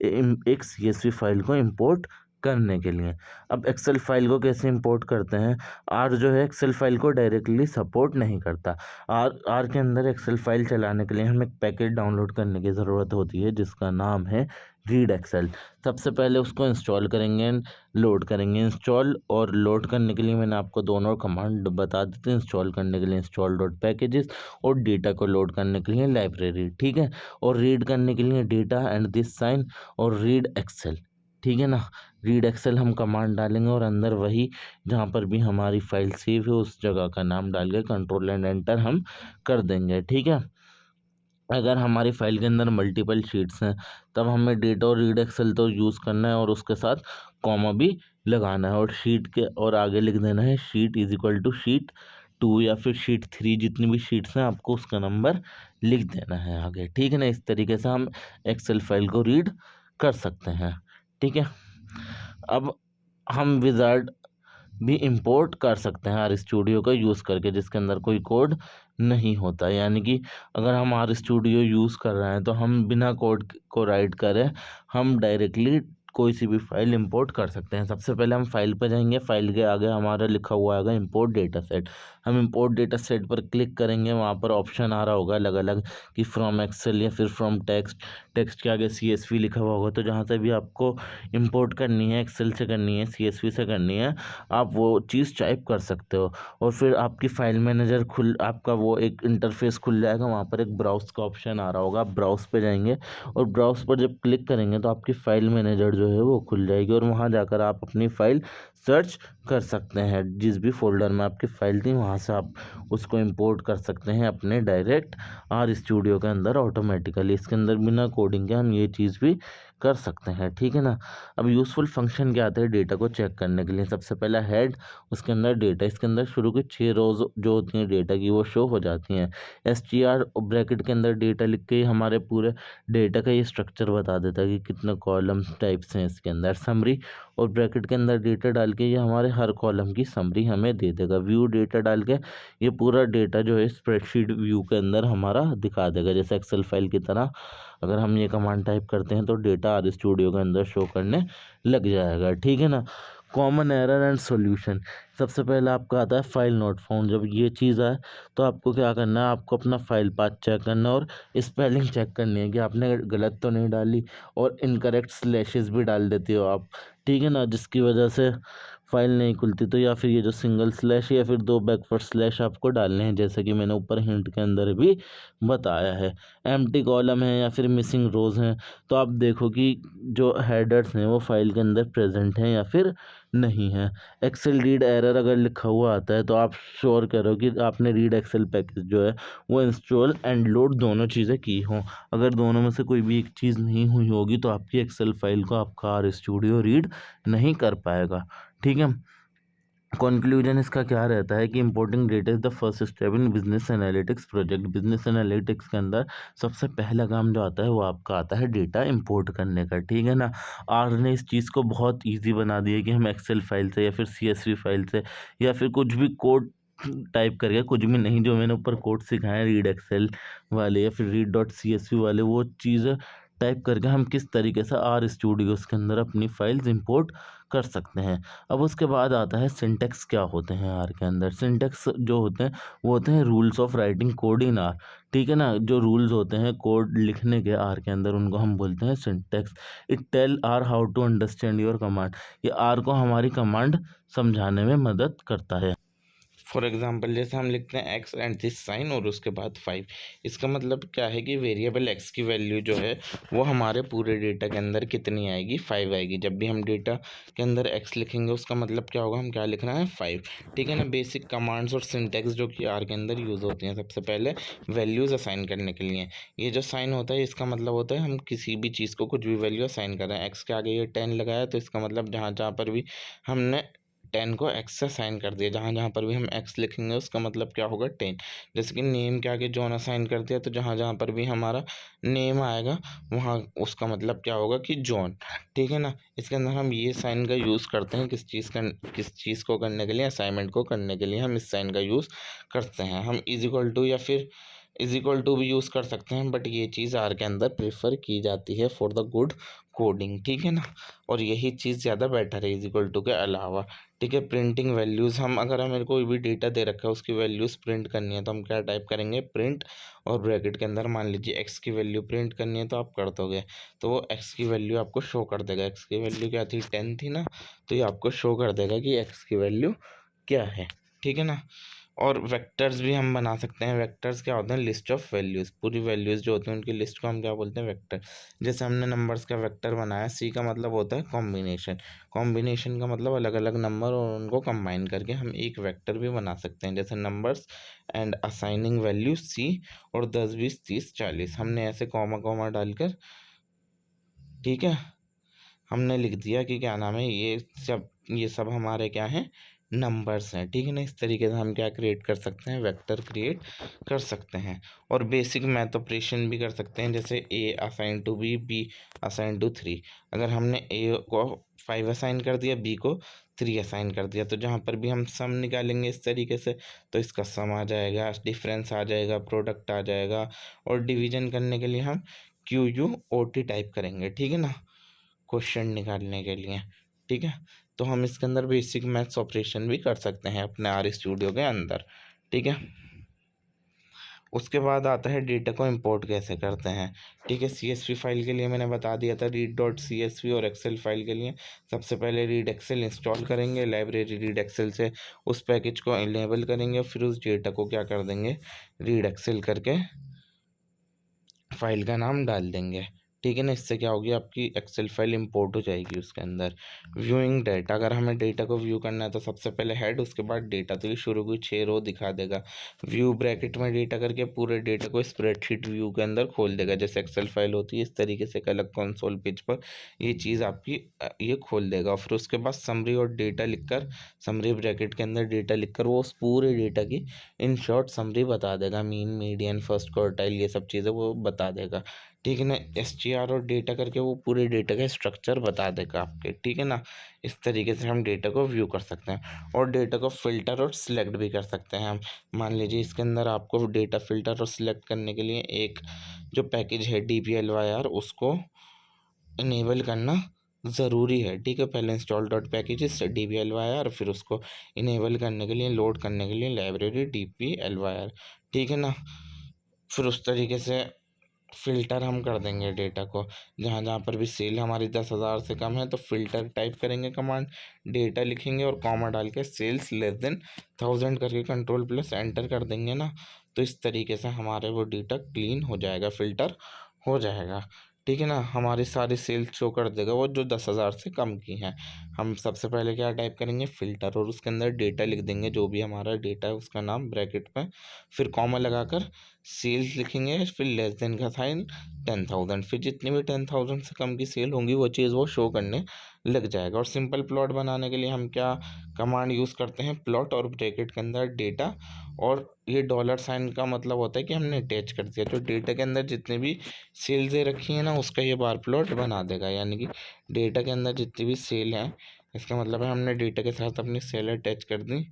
एक CSV फाइल को इंपोर्ट करने के लिए। अब एक्सेल फाइल को कैसे इंपोर्ट करते हैं, आर जो है एक्सेल फाइल को डायरेक्टली सपोर्ट नहीं करता। आर के अंदर एक्सेल फाइल चलाने के लिए हमें एक पैकेज डाउनलोड करने की ज़रूरत होती है जिसका नाम है रीड एक्सेल। सबसे पहले उसको इंस्टॉल करेंगे, लोड करेंगे। इंस्टॉल और लोड करने के लिए मैंने आपको दोनों कमांड बता दी थी। इंस्टॉल करने के लिए इंस्टॉल डॉट पैकेजेस, और डेटा को लोड करने के लिए लाइब्रेरी, ठीक है। और रीड करने के लिए डेटा एंड दिस साइन और रीड एक्सेल, ठीक है ना। रीड एक्सेल हम कमांड डालेंगे और अंदर वही जहाँ पर भी हमारी फाइल सेव है उस जगह का नाम डाल के कंट्रोल एंड एंटर हम कर देंगे, ठीक है। अगर हमारी फाइल के अंदर मल्टीपल शीट्स हैं तब हमें डेटा और रीड एक्सेल तो यूज़ करना है और उसके साथ कॉमा भी लगाना है, और शीट के और आगे लिख देना है sheet is equal to sheet 2 या फिर शीट 3, जितनी भी शीट्स हैं आपको उसका नंबर लिख देना है आगे, ठीक है ना। इस तरीके से हम एक्सेल फाइल को रीड कर सकते हैं, ठीक है। अब हम विजार्ड भी इंपोर्ट कर सकते हैं आर स्टूडियो का यूज़ करके, जिसके अंदर कोई कोड नहीं होता, यानी कि अगर हम आर स्टूडियो यूज़ कर रहे हैं तो हम बिना कोड को राइट करें हम डायरेक्टली कोई सी भी फाइल इंपोर्ट कर सकते हैं। सबसे पहले हम फाइल पर जाएंगे, फाइल के आगे हमारा लिखा हुआ आएगा इंपोर्ट डेटा सेट। हम इंपोर्ट डेटा सेट पर क्लिक करेंगे, वहाँ पर ऑप्शन आ रहा होगा अलग अलग कि फ्रॉम एक्सेल या फिर फ्रॉम टेक्स्ट, टेक्स्ट के आगे CSV लिखा हुआ होगा। तो जहाँ से भी आपको इंपोर्ट करनी है, एक्सेल से करनी है, CSV से करनी है, आप वो चीज़ टाइप कर सकते हो। और फिर आपकी फाइल मैनेजर आपका वो एक इंटरफेस खुल जाएगा, वहाँ पर एक ब्राउज का ऑप्शन आ रहा होगा, आप ब्राउज पे जाएंगे और ब्राउज पर जब क्लिक करेंगे तो आपकी फाइल मैनेजर जो है वो खुल जाएगी, और वहाँ जाकर आप अपनी फ़ाइल सर्च कर सकते हैं। जिस भी फोल्डर में आपकी फ़ाइल थी वहाँ से आप उसको इंपोर्ट कर सकते हैं अपने डायरेक्ट आर स्टूडियो के अंदर ऑटोमेटिकली। इसके अंदर बिना कोडिंग के हम ये चीज़ भी कर सकते हैं, ठीक है ना। अब यूज़फुल फंक्शन क्या आते हैं डेटा को चेक करने के लिए, सबसे पहला हेड, उसके अंदर डेटा, इसके अंदर शुरू की 6 रोज़ जो होती हैं डेटा की वो शो हो जाती हैं। STR ब्रैकेट के अंदर डेटा लिख के ही हमारे पूरे डेटा का ये स्ट्रक्चर बता देता है कि कितने कॉलम्स टाइप्स हैं इसके अंदर। समरी और ब्रैकेट के अंदर डेटा डाल के ये हमारे हर कॉलम की समरी हमें दे देगा। व्यू डेटा डाल के ये पूरा डेटा जो है स्प्रेडशीट व्यू के अंदर हमारा दिखा देगा, जैसे एक्सेल फाइल की तरह। अगर हम ये कमांड टाइप करते हैं तो डेटा आर स्टूडियो के अंदर शो करने लग जाएगा, ठीक है ना। कॉमन एरर एंड सॉल्यूशन, सबसे पहले आपका आता है फाइल नॉट फाउंड। जब ये चीज़ आए तो आपको क्या करना है, आपको अपना फाइल पाथ चेक करना है और स्पेलिंग चेक करनी है कि आपने गलत तो नहीं डाली, और इनकरेक्ट स्लैशेस भी डाल देते हो आप, ठीक है ना, जिसकी वजह से फाइल नहीं खुलती तो या फिर ये जो सिंगल स्लैश या फिर दो बैकवर्ड स्लैश आपको डालने हैं, जैसे कि मैंने ऊपर हिंट के अंदर भी बताया है। एम्प्टी कॉलम है या फिर मिसिंग रोज हैं, तो आप देखो कि जो हेडर्स हैं वो फाइल के अंदर प्रेजेंट हैं या फिर नहीं है। एक्सेल रीड एरर अगर लिखा हुआ आता है तो आप श्योर करो कि आपने रीड एक्सेल पैकेज जो है वो इंस्टॉल एंड लोड दोनों चीज़ें की हों। अगर दोनों में से कोई भी एक चीज़ नहीं हुई होगी तो आपकी एक्सेल फाइल को आपका आर स्टूडियो रीड नहीं कर पाएगा। ठीक है। कंक्लूजन इसका क्या रहता है कि importing data is the first step in business analytics project. Business analytics के अंदर सबसे पहला काम जो आता है वो आपका आता है डेटा इंपोर्ट करने का। ठीक है ना। आर ने इस चीज़ को बहुत ईजी बना दिया कि हम एक्सेल फाइल से या फिर CSV फाइल से या फिर कुछ भी कोड टाइप करके, कुछ भी नहीं, जो मैंने ऊपर कोड सिखाए रीड एक्सेल वाले या फिर रीड डॉट CSV वाले, वो चीज़ टाइप करके हम किस तरीके से आर स्टूडियोज़ के अंदर अपनी फाइल्स इंपोर्ट कर सकते हैं। अब उसके बाद आता है सिंटेक्स क्या होते हैं आर के अंदर। सिंटेक्स जो होते हैं वो होते हैं rules of writing code in are. ठीक है ना। जो रूल्स होते हैं कोड लिखने के आर के अंदर उनको हम बोलते हैं syntax. It tell R how to understand your command. ये आर को हमारी कमांड समझाने में मदद करता है। फॉर एग्जाम्पल जैसे हम लिखते हैं एक्स एंड दिस साइन और उसके बाद 5, इसका मतलब क्या है कि वेरिएबल एक्स की वैल्यू जो है वो हमारे पूरे डेटा के अंदर कितनी आएगी, 5 आएगी। जब भी हम डेटा के अंदर एक्स लिखेंगे उसका मतलब क्या होगा, हम क्या लिख रहे हैं, 5। ठीक है ना। बेसिक कमांड्स और सिंटेक्स जो कि आर के अंदर यूज़ होती हैं। सबसे पहले वैल्यूज़ असाइन करने के लिए ये जो साइन होता है इसका मतलब होता है हम किसी भी चीज़ को कुछ भी वैल्यू असाइन कर रहे हैं। एक्स के आगे ये 10 लगाया तो इसका मतलब जहाँ जहाँ पर भी हमने 10 को एक्स से साइन कर दिया, जहाँ जहाँ पर भी हम एक्स लिखेंगे उसका मतलब क्या होगा, 10। जैसे कि नेम के आगे जॉन असाइन कर दिया तो जहाँ जहाँ पर भी हमारा नेम आएगा वहाँ उसका मतलब क्या होगा कि जॉन। ठीक है ना। इसके अंदर हम ये साइन का यूज़ करते हैं किस चीज़ को करने के लिए, असाइनमेंट को करने के लिए हम इस साइन का यूज़ करते हैं। हम इज इक्वल टू या फिर इज इक्वल टू भी यूज़ कर सकते हैं, बट ये चीज़ आर के अंदर प्रेफर की जाती है फॉर द गुड कोडिंग। ठीक है ना। और यही चीज़ ज़्यादा बेटर है इज इक्वल टू के अलावा। ठीक है। प्रिंटिंग वैल्यूज़, हम अगर हमें कोई भी डेटा दे रखा है उसकी वैल्यूज़ प्रिंट करनी है तो हम क्या टाइप करेंगे, प्रिंट, और ब्रैकेट के अंदर मान लीजिए एक्स की वैल्यू प्रिंट करनी है तो आप कर दोगे तो वो एक्स की वैल्यू आपको शो कर देगा। एक्स की वैल्यू क्या थी, 10 थी ना, तो ये आपको शो कर देगा कि एक्स की वैल्यू क्या है। ठीक है ना। और वेक्टर्स भी हम बना सकते हैं। वेक्टर्स क्या होते हैं, लिस्ट ऑफ वैल्यूज़, पूरी वैल्यूज़ जो होती हैं उनकी लिस्ट को हम क्या बोलते हैं, वेक्टर। जैसे हमने नंबर्स का वेक्टर बनाया, सी का मतलब होता है कॉम्बिनेशन। कॉम्बिनेशन का मतलब अलग अलग नंबर और उनको कंबाइन करके हम एक वेक्टर भी बना सकते हैं, जैसे numbers and assigning value C और 10 20 30 40, हमने ऐसे कॉमा कॉमा डालकर, ठीक है, हमने लिख दिया कि क्या नाम है, ये सब हमारे क्या हैं, नंबर्स हैं। ठीक है ना। इस तरीके से हम क्या क्रिएट कर सकते हैं, वेक्टर क्रिएट कर सकते हैं। और बेसिक मैथ ऑपरेशन भी कर सकते हैं, जैसे A assign to B, B assign to 3। अगर हमने ए को 5 असाइन कर दिया, बी को 3 असाइन कर दिया, तो जहाँ पर भी हम सम निकालेंगे इस तरीके से तो इसका सम आ जाएगा, डिफरेंस आ जाएगा, प्रोडक्ट आ जाएगा। और डिवीजन करने के लिए हम QUOT टाइप करेंगे। ठीक है ना, क्वेश्चन निकालने के लिए। ठीक है। तो हम इसके अंदर बेसिक मैथ्स ऑपरेशन भी कर सकते हैं अपने आर स्टूडियो के अंदर। ठीक है। उसके बाद आता है डेटा को इंपोर्ट कैसे करते हैं। ठीक है। CSV फाइल के लिए मैंने बता दिया था रीड डॉट CSV, और एक्सेल फाइल के लिए सबसे पहले रीड एक्सेल इंस्टॉल करेंगे, लाइब्रेरी रीड एक्सेल से उस पैकेज को इनेबल करेंगे, फिर उस डेटा को क्या कर देंगे, रीड एक्सेल करके फाइल का नाम डाल देंगे। ठीक है ना। इससे क्या होगी, आपकी एक्सेल फाइल इंपोर्ट हो जाएगी उसके अंदर। व्यूइंग डेटा, अगर हमें डेटा को व्यू करना है तो सबसे पहले हेड, उसके बाद डेटा, तो ये शुरू की 6 रो दिखा देगा। व्यू ब्रैकेट में डेटा करके पूरे डेटा को स्प्रेडशीट व्यू के अंदर खोल देगा, जैसे एक्सेल फाइल होती है इस तरीके से एक अलग कंसोल पेज पर ये चीज़ आपकी ये खोल देगा। फिर उसके बाद समरी और डेटा लिखकर, समरी ब्रैकेट के अंदर डेटा लिखकर वो उस पूरे डेटा की इन शॉर्ट समरी बता देगा, मीन, मीडियन, फर्स्ट क्वार्टाइल, ये सब चीज़ें वो बता देगा। ठीक है ना। STR और डेटा करके वो पूरे डेटा का स्ट्रक्चर बता देगा आपके। ठीक है ना। इस तरीके से हम डेटा को व्यू कर सकते हैं, और डेटा को फिल्टर और सिलेक्ट भी कर सकते हैं हम। मान लीजिए इसके अंदर आपको डेटा फिल्टर और सिलेक्ट करने के लिए एक जो पैकेज है DPLYR, उसको इनेबल करना ज़रूरी है। ठीक है। पहले इंस्टॉल डॉट पैकेजेस DPLYR, फिर उसको इनेबल करने के लिए, लोड करने के लिए लाइब्रेरी DPLYR। ठीक है ना। फिर उस तरीके से फ़िल्टर हम कर देंगे डेटा को, जहाँ जहाँ पर भी सेल हमारी 10,000 से कम है तो फ़िल्टर टाइप करेंगे कमांड, डेटा लिखेंगे और कॉमा डाल के सेल्स लेस देन 1000 करके कंट्रोल प्लस एंटर कर देंगे ना, तो इस तरीके से हमारे वो डेटा क्लीन हो जाएगा, फ़िल्टर हो जाएगा। ठीक है ना, हमारी सारी सेल्स शो कर देगा वो जो 10,000 से कम की हैं। हम सबसे पहले क्या टाइप करेंगे, फ़िल्टर, और उसके अंदर डेटा लिख देंगे, जो भी हमारा डेटा है उसका नाम ब्रैकेट में, फिर कॉमा लगाकर सेल्स लिखेंगे, फिर लेस देन का साइन 10,000, फिर जितनी भी 10,000 से कम की सेल होंगी वो चीज़ वो शो करने लग जाएगा। और सिंपल प्लॉट बनाने के लिए हम क्या कमांड यूज़ करते हैं, प्लॉट और ब्रैकेट के अंदर डेटा, और ये डॉलर साइन का मतलब होता है कि हमने अटैच कर दिया, तो डेटा के अंदर जितनी भी सेल्स रखी है ना उसका ये बार प्लॉट बना देगा। यानी कि डेटा के अंदर जितनी भी सेल है, इसका मतलब है हमने डेटा के साथ अपनी सेल अटैच कर दी,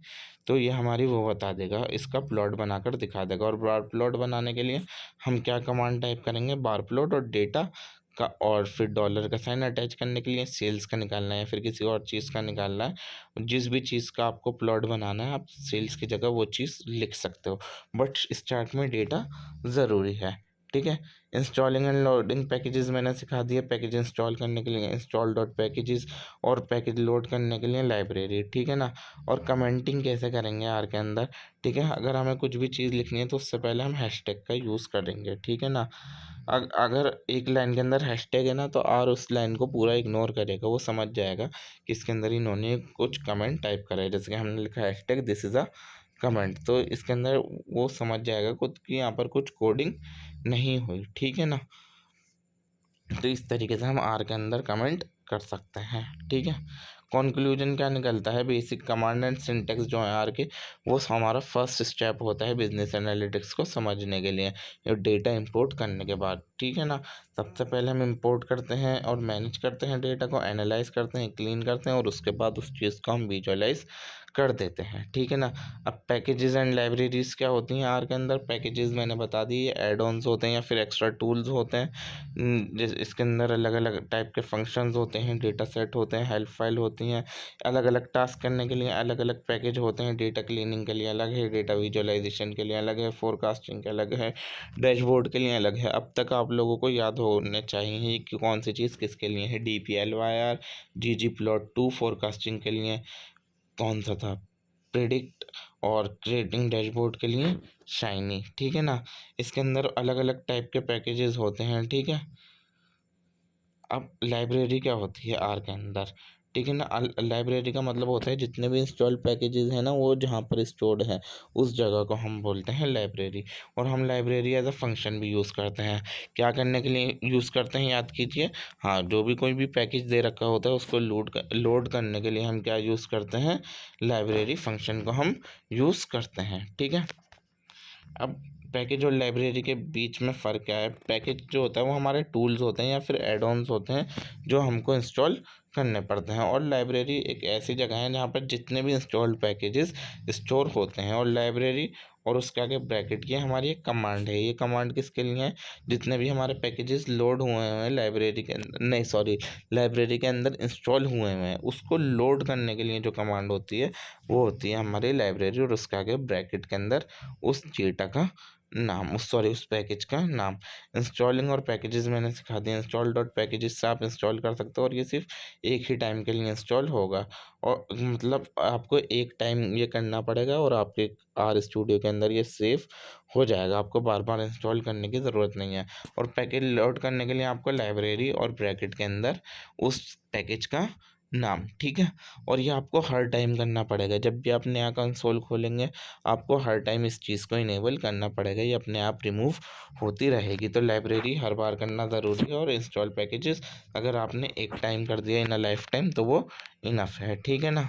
तो ये हमारी वो बता देगा, इसका प्लॉट बनाकर दिखा देगा। और बार प्लॉट बनाने के लिए हम क्या कमांड टाइप करेंगे, बार प्लॉट और डेटा का, और फिर डॉलर का साइन अटैच करने के लिए सेल्स का निकालना है, फिर किसी और चीज़ का निकालना है। जिस भी चीज़ का आपको प्लॉट बनाना है आप सेल्स की जगह वो चीज़ लिख सकते हो, बट स्टार्ट में डेटा ज़रूरी है। ठीक है, इंस्टॉलिंग एंड लोडिंग पैकेजेस मैंने सिखा दिया। पैकेज इंस्टॉल करने के लिए इंस्टॉल डॉट पैकेजेस, और पैकेज लोड करने के लिए लाइब्रेरी। ठीक है ना, और कमेंटिंग कैसे करेंगे आर के अंदर। ठीक है, अगर हमें कुछ भी चीज़ लिखनी है तो उससे पहले हम हैशटैग का यूज़ करेंगे। ठीक है ना, अगर एक लाइन के अंदर हैशटैग है ना तो आर उस लाइन को पूरा इग्नोर करेगा, वो समझ जाएगा कि इसके अंदर इन्होंने कुछ कमेंट टाइप करा है। जैसे कि हमने लिखा hashtag this is a comment, तो इसके अंदर वो समझ जाएगा खुद कि यहाँ पर कुछ कोडिंग नहीं हुई। ठीक है ना, तो इस तरीके से हम आर के अंदर कमेंट कर सकते हैं। ठीक है, कंक्लूजन क्या निकलता है, बेसिक कमांड एंड सिंटेक्स जो है आर के, वो हमारा फर्स्ट स्टेप होता है बिजनेस एनालिटिक्स को समझने के लिए, ये डेटा इंपोर्ट करने के बाद। ठीक है ना, सबसे पहले हम इंपोर्ट करते हैं और मैनेज करते हैं डेटा को, एनालाइज करते हैं, क्लीन करते हैं, और उसके बाद उस चीज़ को हम विजुअलाइज कर देते हैं। ठीक है ना, अब पैकेजेस एंड लाइब्रेरीज क्या होती हैं आर के अंदर। पैकेजेस मैंने बता दी, ये एड ऑन्स होते हैं या फिर एक्स्ट्रा टूल्स होते हैं, जिस इसके अंदर अलग अलग टाइप के फंक्शंस होते हैं, डेटा सेट होते हैं, हेल्प फाइल होती हैं, अलग अलग टास्क करने के लिए अलग अलग पैकेज होते हैं। डेटा क्लीनिंग के लिए अलग है, डेटा विजुअलाइजेशन के लिए अलग है, फोरकास्टिंग के अलग है, डैशबोर्ड के लिए अलग है। अब तक आप लोगों को याद होने चाहिए कि कौन सी चीज़ किसके लिए है। DPLYR, ggplot2 फोरकास्टिंग के लिए कौन सा था, प्रिडिक्ट, और क्रिएटिंग डैशबोर्ड के लिए शाइनी। ठीक है ना, इसके अंदर अलग अलग टाइप के पैकेजेस होते हैं। ठीक है, अब लाइब्रेरी क्या होती है आर के अंदर। ठीक है ना, लाइब्रेरी का मतलब होता है जितने भी इंस्टॉल पैकेजेस हैं ना वो जहाँ पर स्टोर्ड है उस जगह को हम बोलते हैं लाइब्रेरी। और हम लाइब्रेरी एज अ फंक्शन भी यूज़ करते हैं, क्या करने के लिए यूज़ करते हैं याद कीजिए। हाँ, जो भी कोई भी पैकेज दे रखा होता है उसको लोड करने के लिए हम क्या यूज़ करते हैं, लाइब्रेरी फंक्शन को हम यूज़ करते हैं। ठीक है, अब पैकेज और लाइब्रेरी के बीच में फ़र्क क्या है। पैकेज जो होता है वो हमारे टूल्स होते हैं या फिर एड ऑन्स होते हैं जो हमको इंस्टॉल करने पड़ते हैं, और लाइब्रेरी एक ऐसी जगह है जहाँ पर जितने भी इंस्टॉल्ड पैकेजेस स्टोर होते हैं। और लाइब्रेरी और उसके आगे ब्रैकेट की हमारी एक कमांड है, ये कमांड किसके लिए है, जितने भी हमारे पैकेजेस लोड हुए हैं लाइब्रेरी के अंदर, नहीं सॉरी, लाइब्रेरी के अंदर इंस्टॉल हुए हैं उसको लोड करने के लिए जो कमांड होती है वो होती है हमारी लाइब्रेरी, और उसके आगे ब्रैकेट के अंदर उस डेटा का नाम, उस पैकेज का नाम। इंस्टॉलिंग और पैकेजेस मैंने सिखा दिया, इंस्टॉल डॉट पैकेजेस से आप इंस्टॉल कर सकते हो, और ये सिर्फ एक ही टाइम के लिए इंस्टॉल होगा, और मतलब आपको एक टाइम ये करना पड़ेगा और आपके आर स्टूडियो के अंदर ये सेव हो जाएगा, आपको बार बार इंस्टॉल करने की ज़रूरत नहीं है। और पैकेज लोड करने के लिए आपको लाइब्रेरी और ब्रैकेट के अंदर उस पैकेज का नाम। ठीक है, और ये आपको हर टाइम करना पड़ेगा, जब भी आप नया कंसोल खोलेंगे आपको हर टाइम इस चीज़ को इनेबल करना पड़ेगा, ये अपने आप रिमूव होती रहेगी। तो लाइब्रेरी हर बार करना ज़रूरी है, और इंस्टॉल पैकेजेस अगर आपने एक टाइम कर दिया इन अ लाइफ टाइम तो वो इनफ है। ठीक है ना,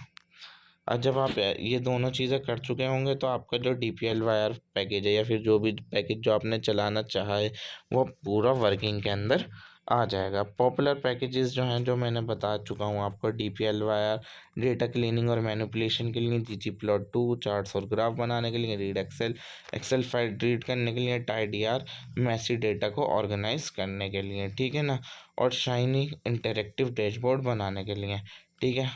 और जब आप ये दोनों चीज़ें कर चुके होंगे तो आपका जो DPLYR पैकेज है या फिर जो भी पैकेज जो आपने चलाना चाहा है वो पूरा वर्किंग के अंदर आ जाएगा। पॉपुलर पैकेजेस जो हैं जो मैंने बता चुका हूँ आपको, DPLYR डेटा क्लीनिंग और मैनिपुलेशन के लिए, ggplot2 चार्ट्स और ग्राफ बनाने के लिए, रीड एक्सेल फाइल रीड करने के लिए, tidyr मैसी डेटा को ऑर्गेनाइज करने के लिए। ठीक है ना, और शाइनी इंटरेक्टिव डैशबोर्ड बनाने के लिए। ठीक है,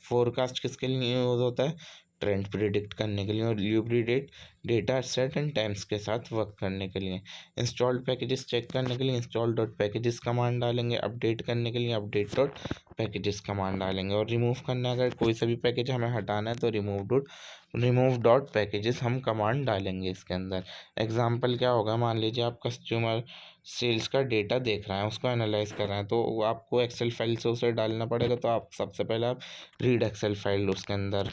फोरकास्ट किसके लिए यूज़ होता है, ट्रेंड प्रिडिक्ट करने के लिए, और ल्यूब्रिडेट डेटा सेट एंड टाइम्स के साथ वर्क करने के लिए। इंस्टॉल्ड पैकेजेस चेक करने के लिए इंस्टॉल डॉट पैकेजेस कमांड डालेंगे। अपडेट करने के लिए अपडेट डॉट पैकेजेस कमांड डालेंगे। और रिमूव करना है, अगर कोई सा भी पैकेज हमें हटाना है तो रिमूव डॉट पैकेजेस हम कमांड डालेंगे इसके अंदर। एग्जाम्पल क्या होगा, मान लीजिए आप कस्टमर सेल्स का डेटा देख रहे हैं, उसको एनालाइज कर रहे हैं, तो वो आपको एक्सेल फाइल से उसे डालना पड़ेगा। तो आप सबसे पहले आप रीड एक्सेल फाइल उसके अंदर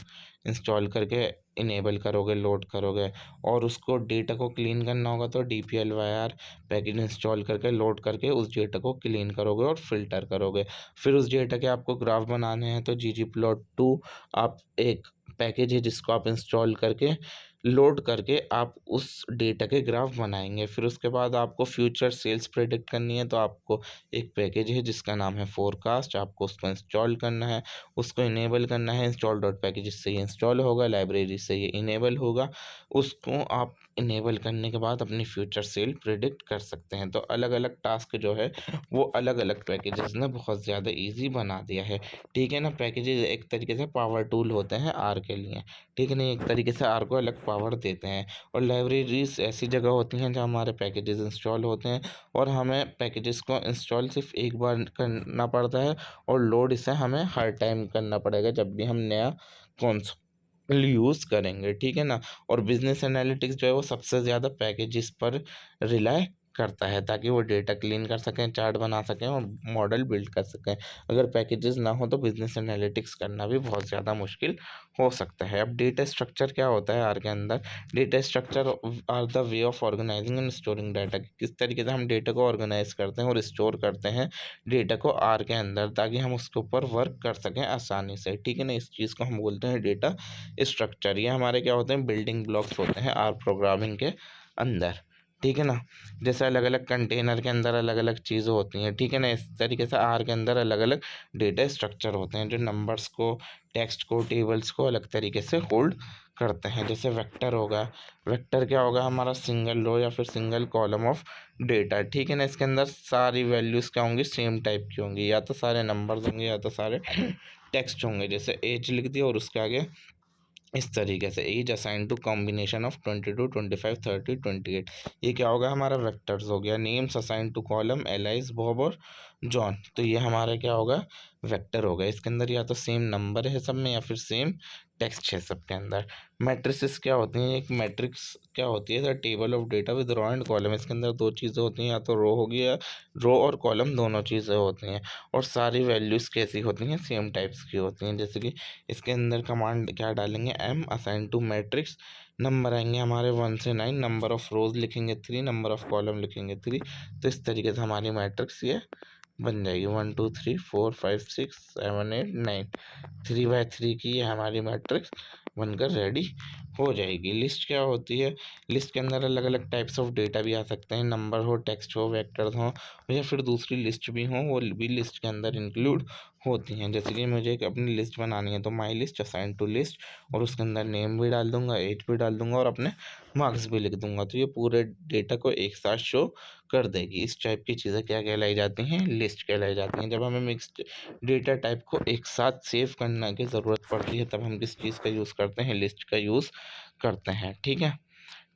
इंस्टॉल करके इनेबल करोगे, लोड करोगे, और उसको डेटा को क्लीन करना होगा तो DPLYR पैकेज इंस्टॉल करके लोड करके उस डेटा को क्लीन करोगे और फिल्टर करोगे। फिर उस डेटा के आपको ग्राफ बनाने हैं तो ggplot2 आप एक पैकेज है जिसको आप इंस्टॉल करके लोड करके आप उस डेटा के ग्राफ बनाएंगे। फिर उसके बाद आपको फ्यूचर सेल्स प्रेडिक्ट करनी है तो आपको एक पैकेज है जिसका नाम है फोरकास्ट, आपको उसको इंस्टॉल करना है, उसको इनेबल करना है। इंस्टॉल डॉट पैकेज से ये इंस्टॉल होगा, लाइब्रेरी से ये इनेबल होगा। उसको आप इनेबल करने के बाद अपनी फ्यूचर सेल प्रिडिक्ट कर सकते हैं। तो अलग अलग टास्क जो है वो अलग अलग पैकेजेस ने बहुत ज़्यादा ईजी बना दिया है। ठीक है ना, पैकेजेस एक तरीके से पावर टूल होते हैं आर के लिए। ठीक है ना, एक तरीके से आर को अलग पावर देते हैं। और लाइब्रेरीज ऐसी जगह होती हैं जहाँ हमारे पैकेजेस इंस्टॉल होते हैं, और हमें पैकेजेस को इंस्टॉल सिर्फ एक बार करना पड़ता है, और लोड इसे हमें हर टाइम करना पड़ेगा जब भी हम नया कंसोल यूज़ करेंगे। ठीक है ना, और बिजनेस एनालिटिक्स जो है वो सबसे ज़्यादा पैकेजेस पर रिलाय करता है ताकि वो डेटा क्लीन कर सकें, चार्ट बना सकें और मॉडल बिल्ड कर सकें। अगर पैकेजेस ना हो तो बिजनेस एनालिटिक्स करना भी बहुत ज़्यादा मुश्किल हो सकता है। अब डेटा स्ट्रक्चर क्या होता है आर के अंदर? Data structure are the way of organizing and storing data. किस तरीके से हम डेटा को ऑर्गेनाइज करते हैं और स्टोर करते हैं डेटा को आर के अंदर, ताकि हम उसके ऊपर वर्क कर सकें आसानी से। ठीक है ना, इस चीज़ को हम बोलते हैं डेटा स्ट्रक्चर। ये हमारे क्या होते हैं, बिल्डिंग ब्लॉक्स होते हैं आर प्रोग्रामिंग के अंदर। ठीक है ना, जैसे अलग अलग कंटेनर के अंदर अलग अलग चीज़ें होती हैं। ठीक है ना, इस तरीके से आर के अंदर अलग अलग डेटा स्ट्रक्चर होते हैं जो नंबर्स को, टेक्स्ट को, टेबल्स को अलग तरीके से होल्ड करते हैं। जैसे वेक्टर होगा, वेक्टर क्या होगा, हमारा सिंगल रो या फिर सिंगल कॉलम ऑफ डेटा। ठीक है ना, इसके अंदर सारी वैल्यूज़ क्या होंगी, सेम टाइप की होंगी, या तो सारे नंबर्स होंगे या तो सारे टेक्स्ट होंगे। जैसे एज लिख दिया और उसके आगे इस तरीके से age assign to combination of 22, 25, 30, 28। ये क्या होगा, हमारा वेक्टर्स हो गया। Names assign to column Alice, Bob और जॉन, तो ये हमारा क्या होगा, वेक्टर होगा। इसके अंदर या तो सेम नंबर है सब में या फिर सेम टेक्स्ट है सबके अंदर। मैट्रिसेस क्या होती हैं, एक मैट्रिक्स क्या होती है, the table of data with row and column. इसके अंदर दो चीज़ें होती हैं, या तो रो होगी या रो और कॉलम दोनों चीज़ें होती हैं। और सारी वैल्यूज़ कैसी होती हैं, सेम टाइप्स की होती हैं। जैसे कि इसके अंदर कमांड क्या डालेंगे, M assign to matrix, number आएंगे हमारे 1 से 9, नंबर ऑफ रोज लिखेंगे 3, नंबर ऑफ कॉलम लिखेंगे 3। तो इस तरीके से हमारी मैट्रिक्स ये बन जाएगी 1 2 3 4 5 6 7 8 9। 3 बाय 3 की ये हमारी मैट्रिक्स बनकर रेडी हो जाएगी। लिस्ट क्या होती है, लिस्ट के अंदर अलग अलग टाइप्स ऑफ डेटा भी आ सकते हैं, नंबर हो, टेक्स्ट हो, वेक्टर हो, या फिर दूसरी लिस्ट भी हो, वो भी लिस्ट के अंदर इंक्लूड होती हैं। जैसे कि मुझे एक अपनी लिस्ट बनानी है तो my list assign to list, और उसके अंदर नेम भी डाल दूंगा, एज भी डाल दूंगा और अपने मार्क्स भी लिख दूंगा, तो ये पूरे डेटा को एक साथ शो कर देगी। इस टाइप की चीज़ें क्या कहलाई जाती हैं, लिस्ट कहलाई जाती हैं। जब हमें मिक्स्ड डेटा टाइप को एक साथ सेव करने की ज़रूरत पड़ती है तब हम किस चीज़ का यूज़ करते हैं, लिस्ट का यूज़ करते हैं। ठीक है,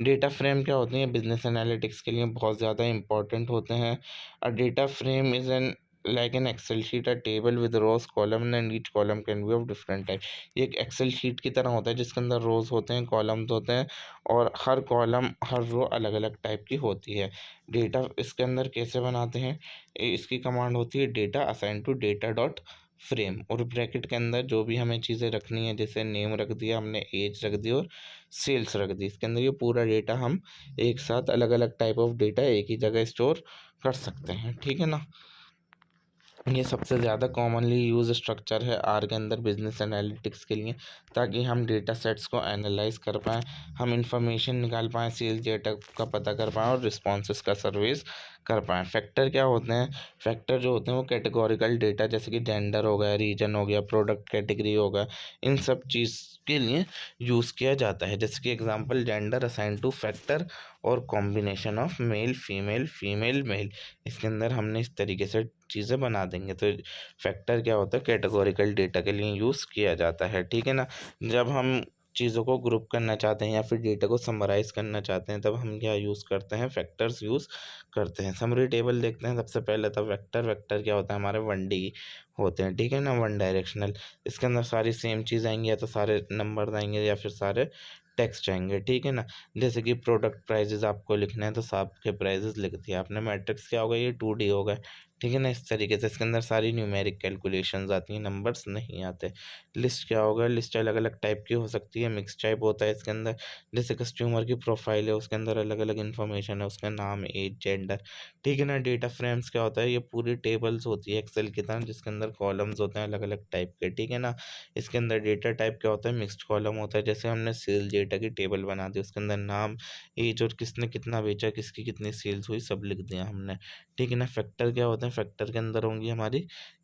डेटा फ्रेम क्या होती हैं, बिजनेस एनालिटिक्स के लिए बहुत ज़्यादा इंपॉर्टेंट होते हैं। A data frame is an like an Excel sheet, a table with rows column and each column can be of different type. ये एक एक्सेल शीट की तरह होता है जिसके अंदर रोज होते हैं, कॉलम्स होते हैं, और हर कॉलम हर रो अलग अलग टाइप की होती है। डेटा इसके अंदर कैसे बनाते हैं, इसकी कमांड होती है data assign to data dot frame, और ब्रैकेट के अंदर जो भी हमें चीज़ें रखनी है, जैसे नेम रख दिया हमने, एज रख दी और सेल्स रख दी। इसके अंदर ये पूरा डेटा हम एक साथ अलग अलग टाइप ऑफ डेटा एक ही जगह स्टोर कर सकते हैं। ठीक है ना, ये सबसे ज़्यादा कॉमनली यूज स्ट्रक्चर है आर के अंदर बिजनेस एनालिटिक्स के लिए, ताकि हम डेटा सेट्स को एनालाइज कर पाएँ, हम इंफॉर्मेशन निकाल पाएँ, सेल्स डेटा का पता कर पाएँ और रिस्पॉन्सेस का सर्विस कर पाएँ। फैक्टर क्या होते हैं, फैक्टर जो होते हैं वो कैटेगोरिकल डेटा, जैसे कि जेंडर हो गया, रीजन हो गया, प्रोडक्ट कैटेगरी हो गया, इन सब चीज़ के लिए यूज़ किया जाता है। जैसे कि example, gender assign to factor और combination of male female, female male. इसके अंदर हमने इस तरीके से चीज़ें बना देंगे। तो फैक्टर क्या होता है, कैटेगोरिकल डेटा के लिए यूज़ किया जाता है। ठीक है ना, जब हम चीज़ों को ग्रुप करना चाहते हैं या फिर डेटा को समराइज़ करना चाहते हैं, तब हम क्या यूज़ करते हैं, फैक्टर्स यूज़ करते हैं। समरी टेबल देखते हैं सबसे पहले। तो वेक्टर क्या होता है, हमारे 1D होते हैं, ठीक है ना, वन डायरेक्शनल। इसके अंदर सारी सेम चीज़ आएँगी, या तो सारे नंबर्स आएँगे या फिर सारे टेक्स्ट आएँगे, ठीक है ना। जैसे कि प्रोडक्ट प्राइसेज़ आपको लिखना है तो साब के प्राइसेज़ लिख दिया आपने। मैट्रिक्स क्या होगा, ये 2D होगा, ठीक है ना। इस तरीके से इसके अंदर सारी न्यूमेरिक कैलकुलेशंस आती हैं, नंबर्स नहीं आते। लिस्ट क्या होगा, लिस्ट अलग-अलग टाइप की हो सकती है, मिक्स टाइप होता है इसके अंदर। जैसे कस्टमर की प्रोफाइल है, उसके अंदर अलग-अलग इन्फॉर्मेशन है, उसका नाम, एज, जेंडर, ठीक है ना। डेटा फ्रेम्स क्या होता है, ये पूरी टेबल्स होती है एक्सेल की तरह, जिसके अंदर कॉलम्स होते हैं अलग-अलग टाइप के, ठीक है ना। इसके अंदर डेटा टाइप क्या होता है, मिक्स्ड कॉलम होता है। जैसे हमने सेल डेटा की टेबल बना दी, उसके अंदर नाम, एज और किसने कितना बेचा, किसकी कितनी सेल्स हुई, सब लिख दिया हमने, ठीक है ना। फैक्टर क्या होते हैं, फैक्टर के अंदर होंगी हमारी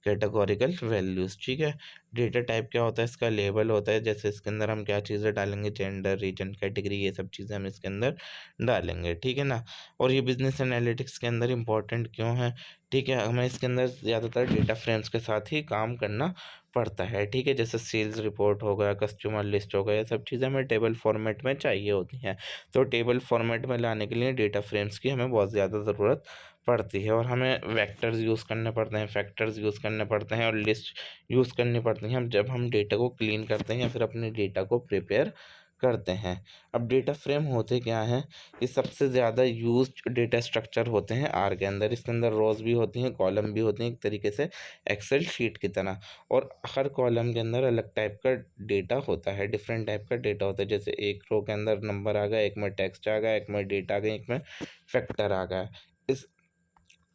कैटेगोरिकल वैल्यूज़, ठीक है। डेटा टाइप क्या होता है, इसका लेबल होता है। जैसे इसके अंदर हम क्या चीज़ें डालेंगे, जेंडर, रीजन, कैटेगरी, ये सब चीज़ें हम इसके अंदर डालेंगे, ठीक है ना। और ये बिजनेस एनालिटिक्स के अंदर इम्पोर्टेंट क्यों है, ठीक है, हमें इसके अंदर ज़्यादातर डेटा फ्रेम्स के साथ ही काम करना पड़ता है, ठीक है। जैसे सेल्स रिपोर्ट हो गया, कस्टमर लिस्ट हो गया, ये सब चीज़ें हमें टेबल फॉर्मेट में चाहिए होती हैं। तो टेबल फॉर्मेट में लाने के लिए डेटा फ्रेम्स की हमें बहुत ज़्यादा ज़रूरत पड़ती है, और हमें वेक्टर्स यूज़ करने पड़ते हैं, फैक्टर्स यूज़ करने पड़ते हैं, और लिस्ट यूज़ करनी पड़ती हैं, हम जब हम डेटा को क्लीन करते हैं या फिर अपने डेटा को प्रिपेयर करते हैं। अब डेटा फ्रेम होते क्या हैं, ये सबसे ज़्यादा यूज्ड डेटा स्ट्रक्चर होते हैं आर के अंदर। इसके अंदर रोज़ भी होती हैं, कॉलम भी होती हैं, एक तरीके से एक्सेल शीट की तरह। और हर कॉलम के अंदर अलग टाइप का डेटा होता है, डिफरेंट टाइप का डेटा होता है। जैसे एक रो के अंदर नंबर आ गया, एक में टेक्स्ट आ गया, एक में डेटा आ गया, एक में फैक्टर आ गया। इस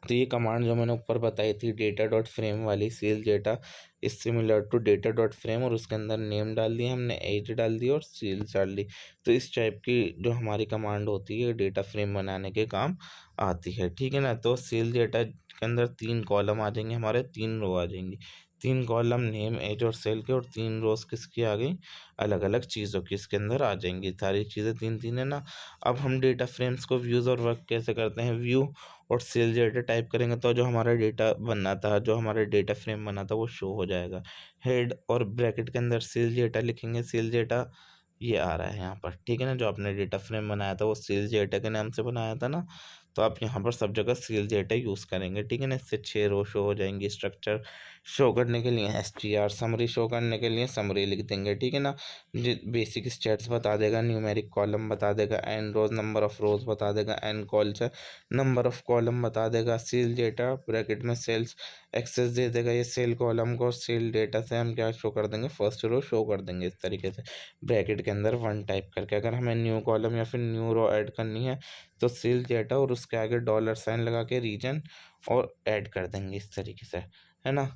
तो ये कमांड जो मैंने ऊपर बताई थी, डेटा डॉट फ्रेम वाली, sale data is similar to data dot frame, और उसके अंदर नेम डाल दिया हमने, एज डाल दी और सेल्स डाल दी। तो इस टाइप की जो हमारी कमांड होती है, डेटा फ्रेम बनाने के काम आती है, ठीक है ना। तो सेल डेटा के अंदर 3 कॉलम आ जाएंगे हमारे, 3 रो आ जाएंगी। 3 कॉलम नेम, एज और सेल के, और 3 रोज किसकी आ गई, अलग अलग चीज़ों की इसके अंदर आ जाएंगी। सारी चीज़ें 3-3 है ना। अब हम डेटा फ्रेम्स को व्यूज़ और वर्क कैसे करते हैं, व्यू और सेल डेटा टाइप करेंगे तो जो हमारा डेटा बनना था, जो हमारा डेटा फ्रेम बना था, वो शो हो जाएगा। हेड और ब्रैकेट के अंदर सेल डेटा लिखेंगे, सेल डेटा ये आ रहा है यहाँ पर, ठीक है ना। जो आपने डेटा फ्रेम बनाया था वो सेल्स डेटा के नाम से बनाया था ना, तो आप यहाँ पर सब जगह सेल्स डेटा यूज़ करेंगे, ठीक है ना। इससे 6 रो शो हो जाएंगी। स्ट्रक्चर शो करने के लिए एसटीआर, समरी शो करने के लिए समरी लिख देंगे, ठीक है ना। बेसिक स्टेट्स बता देगा, न्यूमेरिक कॉलम बता देगा, N rows number of rows बता देगा, N cols number of column बता देगा, सेल डेटा ब्रैकेट में सेल्स एक्सेस दे देगा। ये सेल कॉलम को सेल डेटा से हम क्या शो कर देंगे, फर्स्ट रो शो कर देंगे इस तरीके से, ब्रैकेट के अंदर 1 टाइप करके। अगर हमें न्यू कॉलम या फिर न्यू रो ऐड करनी है तो सेल डेटा और उसके आगे डॉलर साइन लगा के रीजन और ऐड कर देंगे इस तरीके से, है ना।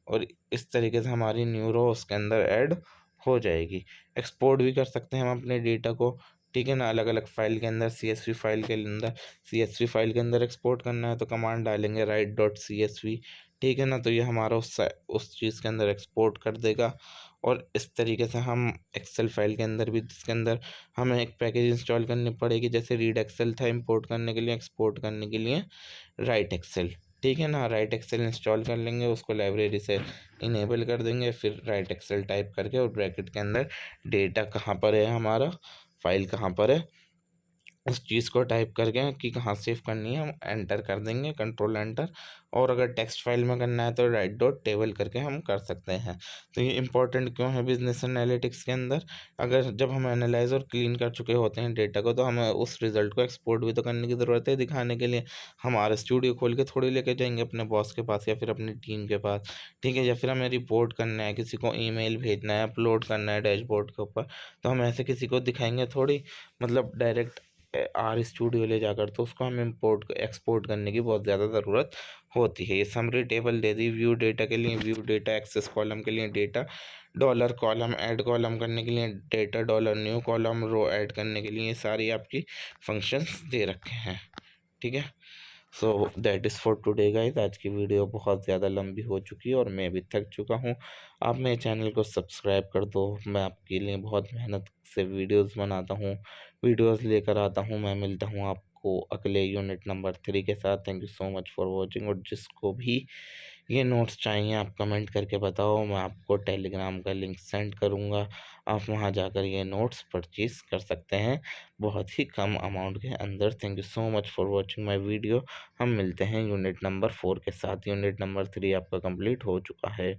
और इस तरीके से हमारी न्यू रो उसके अंदर ऐड हो जाएगी। एक्सपोर्ट भी कर सकते हैं हम अपने डेटा को, ठीक है ना, अलग अलग फाइल के अंदर। सीएसवी फाइल के अंदर, सीएसवी फाइल के अंदर एक्सपोर्ट करना है तो कमांड डालेंगे राइट डॉट सीएसवी, ठीक है ना। तो ये हमारा उस चीज़ के अंदर एक्सपोर्ट कर देगा। और इस तरीके से हम एक्सेल फाइल के अंदर भी, जिसके अंदर हमें एक पैकेज इंस्टॉल करनी पड़ेगी, जैसे रीड एक्सेल था, इंपोर्ट करने के लिए, एक्सपोर्ट करने के लिए राइट एक्सेल, ठीक है ना। राइट एक्सेल इंस्टॉल कर लेंगे, उसको लाइब्रेरी से इनेबल कर देंगे, फिर राइट एक्सेल टाइप करके, और ब्रैकेट के अंदर डेटा कहाँ पर है, हमारा फाइल कहाँ पर है, उस चीज़ को टाइप करके कि कहाँ सेव करनी है हम एंटर कर देंगे, कंट्रोल एंटर। और अगर टेक्स्ट फाइल में करना है तो राइट डॉट टेबल करके हम कर सकते हैं। तो ये इंपॉर्टेंट क्यों है बिजनेस एनालिटिक्स के अंदर, अगर जब हम एनालाइज और क्लीन कर चुके होते हैं डेटा को, तो हमें उस रिजल्ट को एक्सपोर्ट भी तो करने की ज़रूरत है दिखाने के लिए। हमारा स्टूडियो खोल के थोड़ी लेके जाएंगे अपने बॉस के पास या फिर अपनी टीम के पास, ठीक है। या फिर हमें रिपोर्ट करना है, किसी को ईमेल भेजना है, अपलोड करना है डैशबोर्ड के ऊपर, तो हम ऐसे किसी को दिखाएंगे थोड़ी, मतलब डायरेक्ट आर स्टूडियो ले जाकर, तो उसको हम इंपोर्ट एक्सपोर्ट करने की बहुत ज़्यादा ज़रूरत होती है। ये समरी टेबल दे दी, व्यू डेटा के लिए व्यू डेटा, एक्सेस कॉलम के लिए data, dollar column add column करने के लिए data, dollar new column row add करने के लिए, ये सारी आपकी फंक्शंस दे रखे हैं, ठीक है। So that is for today guys. आज की वीडियो बहुत ज़्यादा लंबी हो चुकी है और मैं भी थक चुका हूँ। आप मेरे चैनल को सब्सक्राइब कर दो, मैं आपके लिए बहुत मेहनत से वीडियोस बनाता हूँ, वीडियोस लेकर आता हूँ। मैं मिलता हूँ आपको अगले यूनिट नंबर 3 के साथ। Thank you so much for watching. और जिसको भी ये नोट्स चाहिए आप कमेंट करके बताओ, मैं आपको टेलीग्राम का लिंक सेंड करूँगा। आप वहाँ जाकर ये नोट्स परचेज़ कर सकते हैं बहुत ही कम अमाउंट के अंदर। Thank you so much for watching my video. हम मिलते हैं यूनिट नंबर 4 के साथ। यूनिट नंबर 3 आपका कंप्लीट हो चुका है।